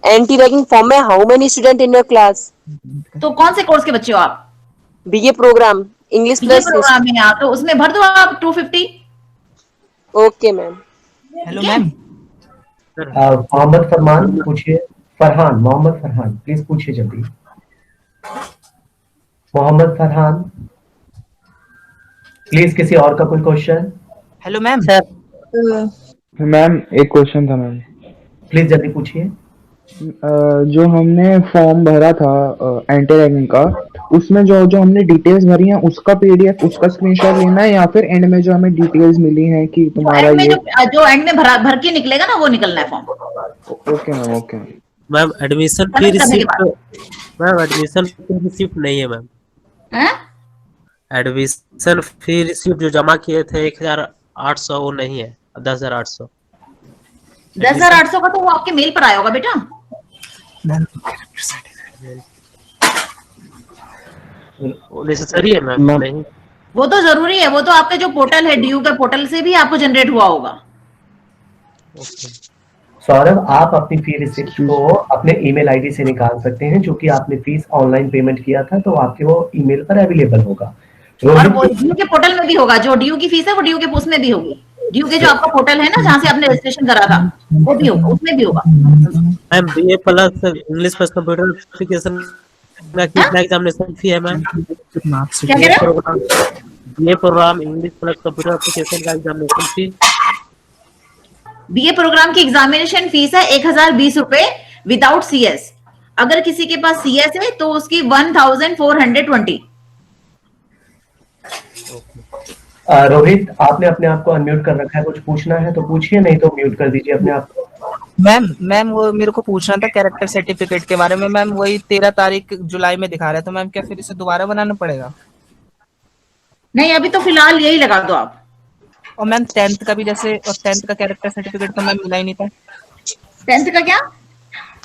एंटी रैगिंग फॉर्म में how many student in your class. तो कौन से कोर्स के बच्चे हो आप? BA programme English plus programme में आप, तो उसमें भर दो आप 250। Okay ma'am. Hello ma'am. Mohammad Farman पूछिए। मोहम्मद फरहान प्लीज पूछिए जल्दी। मोहम्मद फरहान प्लीज। किसी और का कोई question? Hello ma'am. Sir ma'am एक क्वेश्चन था मैम, प्लीज जल्दी पूछिए। जो हमने फॉर्म भरा था एंटी रैगिंग का, उसमें जो हमने डिटेल्स भरी हैं उसका पीडीएफ, उसका स्क्रीनशॉट लेना है, या फिर एंड में जो हमें डिटेल्स मिली हैं कि तुम्हारा ये जो एंड में भर के निकलेगा ना, वो निकलना है form. Okay ma'am, okay ma'am. Admission fee receipt नहीं है मैम। एडमिशन फी रिसिप्ट जो जमा किए थे 1800 वो नहीं है, 10,800। 10,800 का तो वो आपके मेल पर आया होगा बेटा। नेसेसरी है मैम? नहीं, वो तो जरूरी है, वो तो आपका जो पोर्टल है डीयू का पोर्टल से भी आपको जनरेट हुआ होगा। सौरभ आप अपनी फी रिसिप्ट को अपने ईमेल आईडी से निकाल सकते हैं, जो कि आपने फीस ऑनलाइन पेमेंट किया था, तो आपके वो ईमेल पर अवेलेबल होगा। और वो डीयू के पोर्टल में भी होगा, जो डीयू की फीस है वो डीयू के पोस्ट में भी होगी। डीयू के जो आपका पोर्टल है ना, जहाँ से आपने रजिस्ट्रेशन करा था, वो भी होगा, उसमें भी होगा। Ma'am BA plus English plus computer application का कितना एग्जामिनेशन फी है मैम? क्या कह रहे हो? BA programme English plus computer application का एग्जामिनेशन फी। बीए प्रोग्राम की एग्जामिनेशन फीस है 1020 रुपए विदाउट सीएस। अगर किसी के पास सीएस है तो उसकी 1420। रोहित आपने अपने आप को अनम्यूट कर रखा है, कुछ पूछना है तो पूछिए, नहीं तो म्यूट कर दीजिए अपने आप को। मैम वो मेरे को पूछना था कैरेक्टर सर्टिफिकेट के बारे में। मैम वही 13 तारीख जुलाई में दिखा रहा है, तो मैम क्या फिर इसे दोबारा बनाना पड़ेगा? नहीं, अभी तो फिलहाल यही लगा दो आप। और मैम 10th का भी जैसे, और 10th का कैरेक्टर सर्टिफिकेट तो मैम मिला ही नहीं था। 10th का क्या?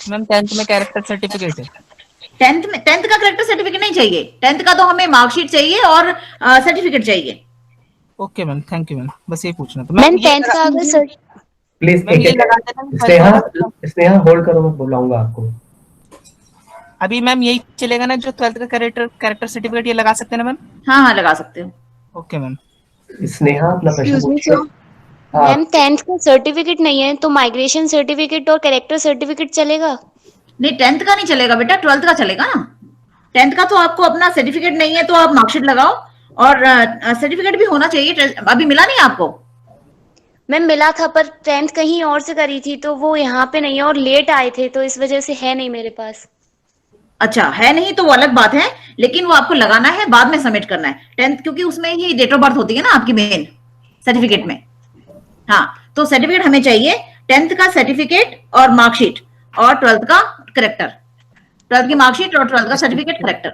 मैम 10th में कैरेक्टर सर्टिफिकेट है। 10th का कैरेक्टर सर्टिफिकेट नहीं चाहिए। 10th का तो हमें मार्कशीट चाहिए और सर्टिफिकेट चाहिए। Okay ma'am, thank you ma'am, बस ये पूछना था मैम। 10th का अगर सर प्लीज स्नेहा होल्ड करो, मैं बुलाऊंगा आपको। अभी मैम यही चलेगा ना, जो 12th का कैरेक्टर सर्टिफिकेट ये लगा सकते हैं ना मैम? हाँ लगा सकते हो। Okay ma'am. स्नेहा अपना प्रश्न पूछिए। मैम 10th का सर्टिफिकेट नहीं है तो माइग्रेशन सर्टिफिकेट और कैरेक्टर सर्टिफिकेट चलेगा? नहीं, 10th का नहीं चलेगा बेटा, 12th का चलेगा ना। 10th का तो आपको अपना सर्टिफिकेट नहीं है तो आप मार्कशीट लगाओ, और सर्टिफिकेट भी होना चाहिए। अभी मिला नहीं आपको? मैम मिला था, पर 10th कहीं और से करी थी तो वो यहाँ पे नहीं है, और लेट आए थे तो इस वजह से है नहीं मेरे पास। अच्छा, है नहीं तो वो अलग बात है, लेकिन वो आपको लगाना है, बाद में सबमिट करना है 10th, क्योंकि उसमें ही डेट ऑफ बर्थ होती है ना आपकी मेन सर्टिफिकेट में। हाँ, तो सर्टिफिकेट हमें चाहिए 10th का सर्टिफिकेट और मार्कशीट, और 12th का करेक्टर, 12th की मार्कशीट और 12th का सर्टिफिकेट करेक्टर।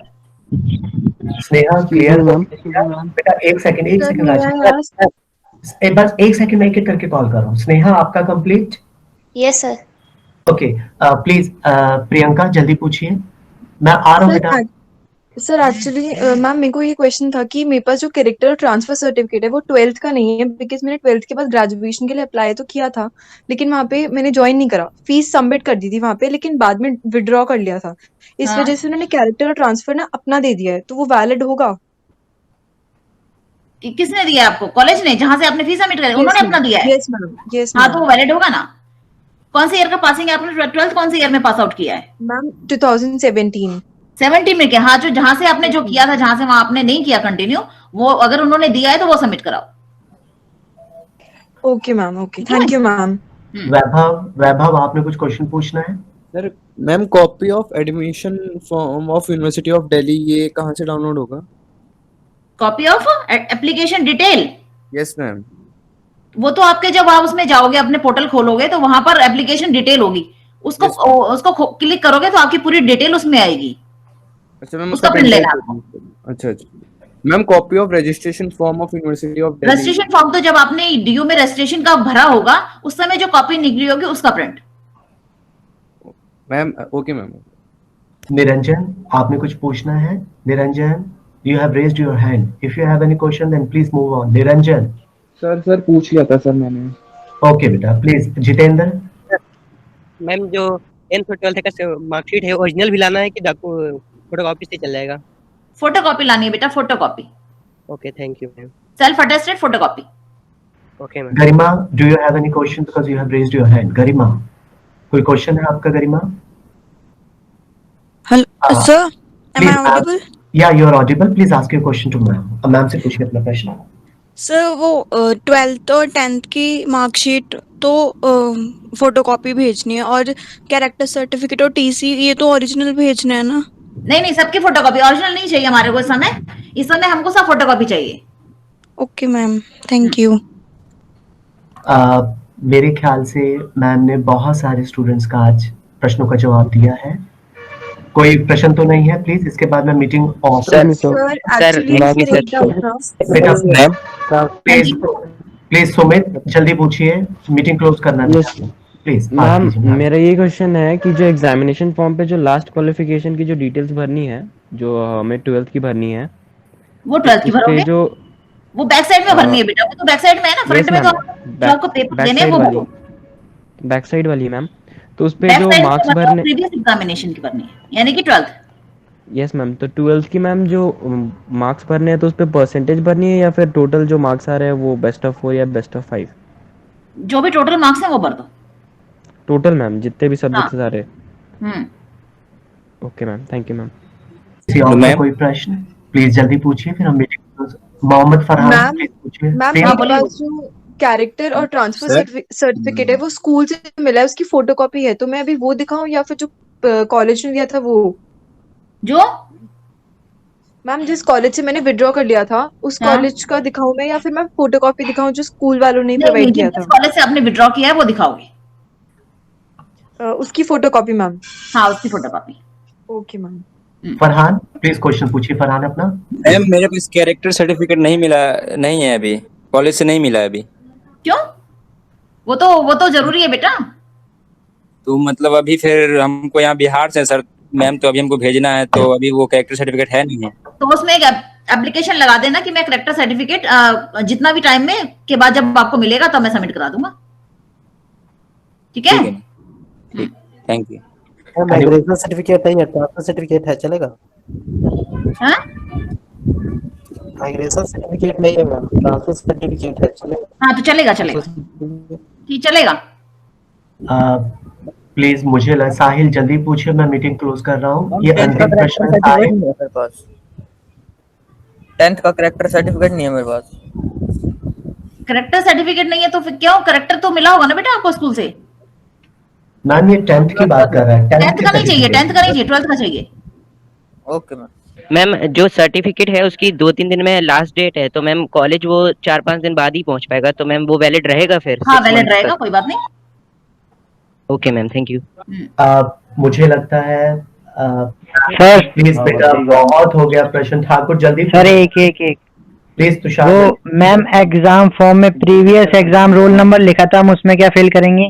स्नेहा क्लियर बेटा? एक सेकंड राजा, बस एक सेकंड, मैं एक करके कॉल कर रहा हूँ। स्नेहा आपका complete? Yes sir. Okay, please Priyanka जल्दी पूछिए। मैं आ रहा हूँ बेटा। सर एक्चुअली मैम मेरे को ये क्वेश्चन था कि मेरे पास जो कैरेक्टर ट्रांसफर सर्टिफिकेट है वो 12th का नहीं है, बिकॉज मैंने 12th के बाद ग्रेजुएशन के लिए अप्लाई तो किया था, लेकिन वहाँ पे मैंने ज्वाइन नहीं करा, फीस सबमिट कर दी थी वहाँ पे, लेकिन बाद में विड्रॉ कर लिया था। इस वजह से उन्होंने कैरेक्टर और ट्रांसफर ना अपना दे दिया है, तो वो वैलिड होगा? किसने दिया आपको? कॉलेज ने, जहां से आपने फीस सबमिट करी उन्होंने अपना दिया है? Yes ma'am, yes. हाँ, तो वो वैलिड होगा ना। कौन से ईयर का पासिंग है आपने? 12th कौन से ईयर में पास आउट किया है? मैम 2017। 17 में क्या? हाँ, जो जहां से आपने जो किया था, जहां से वहां आपने नहीं किया कंटिन्यू, वो अगर उन्होंने दिया है तो वो सबमिट कराओ। Okay ma'am, okay, thank you ma'am. Vaibhav आपने कुछ क्वेश्चन पूछना है? Sir ma'am, copy of admission form of university of Delhi ये कहाँ से डाउनलोड होगा? Copy of application detail? Yes ma'am. वो तो आपके, जब आप उसमें जाओगे, अपने पोर्टल खोलोगे तो वहां पर एप्लीकेशन डिटेल होगी, उसको क्लिक करोगे तो आपकी पूरी डिटेल उसमें आएगी। अच्छा मैम, उसका प्रिंट लेना। अच्छा ma'am, copy of registration form of university of Delhi. Registration form तो जब आपने डीयू में रजिस्ट्रेशन का भरा होगा उस समय जो कॉपी निकली होगी उसका print. Ma'am okay ma'am. Niranjan आपने कुछ पूछना है? Niranjan, you have raised your hand. If you have any question then please move on. Niranjan. Sir पूछ लिया था सर मैंने। ओके बेटा, प्लीज। जितेंद्र। मैम जो 10th और 12th का मार्कशीट है ओरिजिनल भी लाना है कि फोटोकॉपी से चल जाएगा? फोटोकॉपी लानी है बेटा, photocopy. Okay, thank you ma'am. Self attested photocopy. Okay ma'am. Garima, do you have any question because you have raised your hand? Garima, कोई क्वेश्चन है आपका? Garima. Hello sir, am I audible? Yeah, you are audible. Please ask your question to ma'am. Ma'am से पूछिए अपना प्रश्न। Sir वो 12th और 10th की मार्कशीट तो फोटोकॉपी भेजनी है, और कैरेक्टर सर्टिफिकेट और टीसी ये तो ओरिजिनल भेजना है ना? नहीं, सबकी फोटोकॉपी, ओरिजिनल नहीं चाहिए हमारे को इस समय हमको सब फोटोकॉपी चाहिए। Okay ma'am, thank you. मेरे ख्याल से मैम ने बहुत सारे स्टूडेंट्स का आज प्रश्नों का जवाब दिया है। कोई प्रश्न तो नहीं है? प्लीज, इसके बाद मैं मीटिंग ऑफ। प्लीज सुमित जल्दी पूछिए, मीटिंग क्लोज करना है प्लीज। मैम मेरा ये क्वेश्चन है कि जो एग्जामिनेशन फॉर्म पे जो लास्ट क्वालिफिकेशन की जो डिटेल्स भरनी है, जो हमें 12th की भरनी है, वो 12th की भरोगे? जो वो बैक साइड में भरनी है बेटा, वो तो बैक साइड में है ना, फ्रंट में तो आपको पेपर देने हैं वो बैक साइड वाली मैम। तो उस पे जो मार्क्स भरने, प्रीवियस एग्जामिनेशन की भरनी है, यानी कि 12th। यस मैम, तो 12th की मैम जो मार्क्स भरने हैं तो उस पे परसेंटेज भरनी है या फिर टोटल जो मार्क्स आ रहे हैं वो बेस्ट ऑफ 4 या बेस्ट ऑफ 5? जो भी टोटल मार्क्स हैं वो भर दो। टोटल मैम, जितने भी सब्जेक्ट्स आ रहे हैं। Okay ma'am, thank you ma'am. किसी और का कोई प्रश्न प्लीज जल्दी पूछिए, फिर हम मीटिंग। मोहम्मद फरहान प्लीज पूछिए। मैम मेरे पास जो कैरेक्टर और ट्रांसफर सर्टिफिकेट है वो स्कूल से मिला है, उसकी फोटोकॉपी है, तो मैं अभी वो दिखाऊं या फिर जो कॉलेज ने दिया था वो? जो मैम जिस कॉलेज से मैंने विड्रॉ कर लिया था उस कॉलेज का दिखाऊं मैं, या फिर मैं फोटोकॉपी दिखाऊं जो स्कूल वालों ने प्रोवाइड किया था? कॉलेज से आपने विड्रॉ किया है वो दिखाओगे। उसकी फोटोकॉपी मैम? हाँ, उसकी photocopy. Okay ma'am. Farhan please question पूछिए। फरहान अपना। मैम मेरे पास कैरेक्टर सर्टिफिकेट नहीं है अभी, कॉलेज से नहीं मिला है अभी। क्यों? वो तो जरूरी है बेटा। तो मतलब अभी फिर हमको यहाँ बिहार से सर मैम, तो अभी हमको भेजना है, तो अभी वो कैरेक्टर सर्टिफिकेट है नहीं है। तो उसमें एक एप्लीकेशन लगा देना कि मैं कैरेक्टर सर्टिफिकेट जितना भी टाइम में के बाद जब आपको मिलेगा तब मैं सबमिट करा दूंगा। ठीक है? Thank you. माइग्रेशन सर्टिफिकेट नहीं है, ट्रांसफर सर्टिफिकेट है, चलेगा? हाँ, माइग्रेशन सर्टिफिकेट नहीं है मैम, ट्रांसफर सर्टिफिकेट है, चलेगा? हाँ तो चलेगा। ठीक, चलेगा। प्लीज मुझे साहिल जल्दी पूछिए, मैं मीटिंग क्लोज कर रहा हूँ। ये अंतिम प्रश्न साहिल। मेरे पास 10th का करेक्टर सर्टिफिकेट नहीं है मेरे पास। करेक्टर सर्टिफिकेट नहीं है तो फिर क्यों? करेक्टर तो मिला होगा ना बेटा आपको स्कूल से। मैम ये 10th की बात कर रहा है। 10th का नहीं चाहिए, 10th का नहीं चाहिए, 12th का चाहिए। Okay ma'am. मैम जो सर्टिफिकेट है उसकी 2-3 दिन में लास्ट डेट है, तो मैम कॉलेज वो 4-5 दिन बाद ही पहुंच पाएगा, तो मैम वो वैलिड रहेगा फिर? हाँ वैलिड रहेगा, कोई बात नहीं। Okay ma'am, thank you. मुझे लगता है सर प्लीज बेटा बहुत हो गया प्रश्न। ठाकुर जल्दी सर एक प्लीज तुषार। वो मैम एग्जाम फॉर्म में प्रीवियस एग्जाम रोल नंबर लिखा था, हम उसमें क्या फिल करेंगे?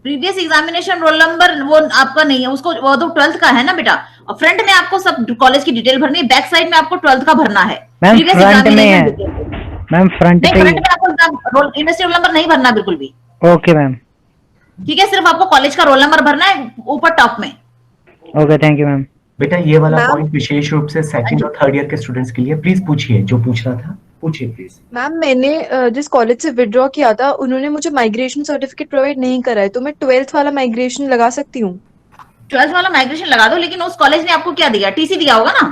प्रीवियस एग्जामिनेशन रोल नंबर वो आपका नहीं है, उसको वो तो 12th का है ना बेटा। और फ्रंट में आपको सब कॉलेज की डिटेल भरनी है, बैक साइड में आपको 12th का भरना है। मैम फ्रंट में है, मैम फ्रंट नहीं, पे फ्रंट में आपको यूनिवर्सिटी रोल नंबर नहीं भरना बिल्कुल भी। Okay ma'am. ठीक है, सिर्फ आपको कॉलेज का रोल नंबर भरना है ऊपर टॉप में। Okay thank you ma'am. बेटा ये वाला पॉइंट विशेष रूप से सेकंड और थर्ड ईयर के स्टूडेंट्स के लिए, प्लीज पूछिए जो पूछ रहा था, पूछिए प्लीज। मैम मैंने जिस कॉलेज से विड्रॉ किया था उन्होंने मुझे माइग्रेशन सर्टिफिकेट प्रोवाइड नहीं करा है, तो मैं 12th वाला माइग्रेशन लगा सकती हूँ? 12th वाला माइग्रेशन लगा दो, लेकिन उस कॉलेज ने आपको क्या दिया? टीसी दिया होगा ना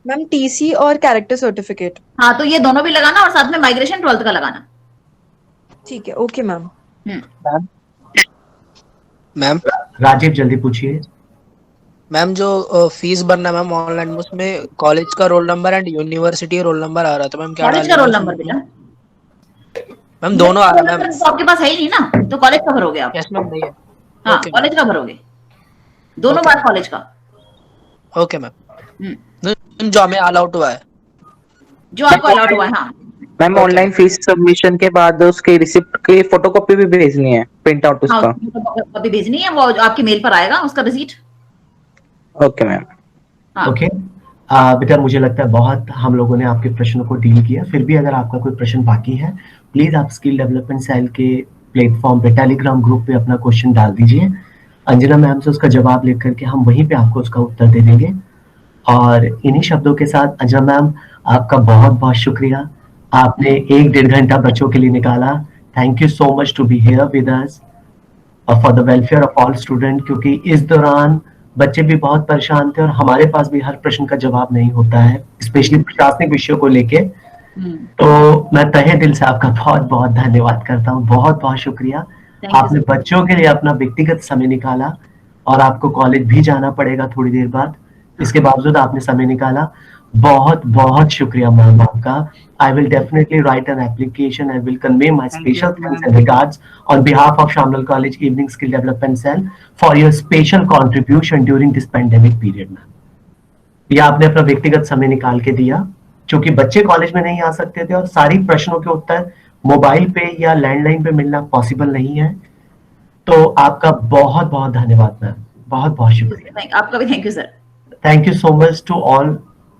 मैम? टीसी और कैरेक्टर सर्टिफिकेट। हाँ तो ये दोनों भी लगाना और साथ में माइग्रेशन 12th का लगाना। ठीक है, ओके मैम। मैम राजीव जल्दी पूछिए। मैम जो फीस भरना है मैम ऑनलाइन, उसमें कॉलेज का roll number and university roll number आ रहा था मैम, क्या कॉलेज का रोल नंबर बेटा? मैम दोनों आ रहा है मैम। तो आपके पास है ही नहीं ना, तो कॉलेज का भरोगे आप? यस मैम नहीं है। हाँ कॉलेज का भरोगे, दोनों बार कॉलेज का। Okay ma'am. जो हमें अलाउड हुआ है, जो आपको अलाउड हुआ है। हाँ मैम ऑनलाइन फीस सबमिशन के बाद उसके रिसिप्ट की फोटोकॉपी भी भेजनी है, प्रिंट आउट उसका? कॉपी भेजनी है, वो आपके मेल पर आएगा उसका रिसीट। Okay ma'am. ओके बेटा मुझे लगता है बहुत हम लोगों ने आपके प्रश्नों को डील किया। फिर भी अगर आपका कोई प्रश्न बाकी है, प्लीज आप स्किल डेवलपमेंट सेल के प्लेटफॉर्म पे टेलीग्राम ग्रुप पे अपना क्वेश्चन डाल दीजिए। अंजना मैम से उसका जवाब लेकर के हम वहीं पे आपको उसका उत्तर दे देंगे। और इन्हीं शब्दों के साथ अंजना मैम आपका बहुत बहुत शुक्रिया, आपने 1-1.5 घंटा बच्चों के लिए निकाला। Thank you so much to be here with us for the welfare of all student, क्योंकि इस दौरान बच्चे भी बहुत परेशान थे और हमारे पास भी हर प्रश्न का जवाब नहीं होता है, स्पेशली प्रशासनिक विषयों को लेके। तो मैं तहे दिल से आपका बहुत बहुत धन्यवाद करता हूँ, बहुत बहुत शुक्रिया। आपने बच्चों के लिए अपना व्यक्तिगत समय निकाला और आपको कॉलेज भी जाना पड़ेगा थोड़ी देर बाद, इसके बावजूद आपने समय निकाला। बहुत बहुत शुक्रिया मैम आपका। I will definitely write an application and will convey my special thanks and regards on behalf of Shamlal College Evening Skill Development Cell for your special contribution during this pandemic period, ma'am. ये आपने अपना व्यक्तिगत समय निकाल के दिया, क्योंकि बच्चे कॉलेज में नहीं आ सकते थे और सारी प्रश्नों के उत्तर मोबाइल पे या लैंडलाइन पे मिलना पॉसिबल नहीं है। तो आपका बहुत बहुत धन्यवाद मैम, बहुत बहुत शुक्रिया। आपका भी thank you sir. Thank you so much to all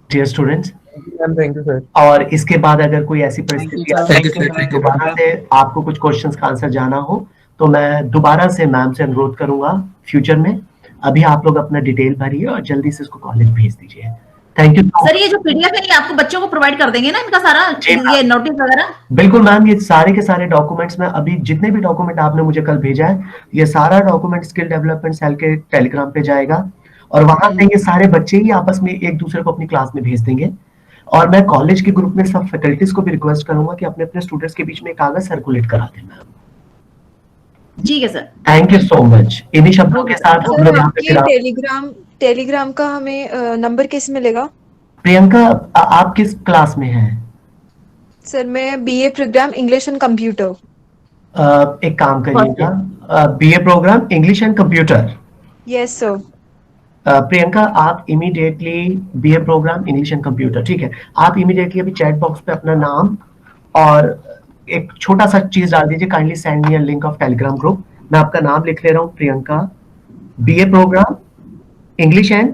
dear students. Thank you sir. और इसके बाद अगर कोई ऐसी परिस्थिति आती है दोबारा से आपको कुछ क्वेश्चंस का आंसर जाना हो, तो मैं दोबारा से मैम से अनुरोध करूंगा फ्यूचर में। अभी आप लोग अपना डिटेल भरिए और जल्दी से इसको कॉलेज भेज दीजिए। Thank you sir. ये जो पीडीएफ है ये आपको बच्चों को प्रोवाइड कर देंगे ना इनका सारा, ये नोटिस वगैरह? बिल्कुल मैम, ये सारे के सारे डॉक्यूमेंट्स में अभी जितने भी डॉक्यूमेंट आपने मुझे कल भेजा है, ये सारा डॉक्यूमेंट स्किल डेवलपमेंट सेल के टेलीग्राम पे जाएगा और वहां से ये सारे बच्चे ही आपस में एक दूसरे को अपनी क्लास में भेज देंगे। और मैं कॉलेज के ग्रुप में सब फैकल्टीज को भी रिक्वेस्ट करूंगा कि अपने अपने स्टूडेंट्स के बीच में कागज सर्कुलेट करा दें मैम। ठीक है sir. Thank you so much. इन्हीं शब्दों के साथ हम लोग यहाँ पे टेलीग्राम का हमें नंबर कैसे मिलेगा? प्रियंका आप किस क्लास में हैं? सर मैं BA programme English and computer. एक काम करिएगा, BA programme English and computer. Yes sir. Priyanka आप immediately BA programme English and computer, ठीक है, आप इमीडिएटली अभी चैट बॉक्स पे अपना नाम और एक छोटा सा चीज डाल दीजिए, kindly send me a link of Telegram group. मैं आपका नाम लिख ले रहा हूँ, Priyanka, BA programme English and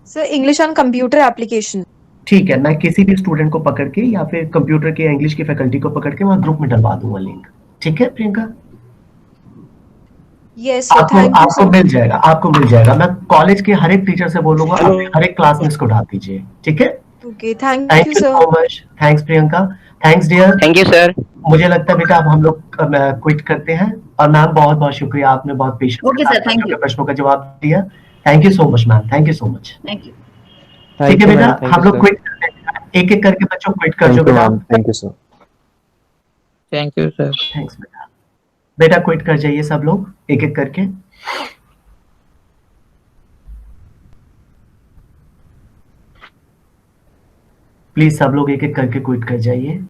sir English and computer application. ठीक है, मैं किसी भी स्टूडेंट को पकड़ के या फिर कंप्यूटर के इंग्लिश की फैकल्टी को पकड़ के वहां ग्रुप में डलवा दूंगा लिंक। ठीक है प्रियंका? यस आपको मिल जाएगा, आपको मिल जाएगा। मैं कॉलेज के हर एक टीचर से बोलूंगा हर एक क्लास में इसको डाल दीजिए, ठीक है? Okay thank thank you you sir. So much. Thanks Priyanka. Thanks dear. Thank you sir. मुझे लगता है बेटा अब हम लोग क्विट करते हैं। और मैम बहुत बहुत शुक्रिया, आपने बहुत patience okay sir, thank you. प्रश्नों का जवाब दिया। Thank you so much ma'am, thank you so much. Thank you. ठीक है बेटा, थैंक हम यू लोग सर। क्विट करते हैं। एक एक करके बच्चों क्विट कर जो बेटा। Thank you sir. Thank you sir. Thanks बेटा। बेटा क्विट कर जाइए सब लोग एक एक करके। प्लीज सब लोग एक एक करके क्विट कर जाइए।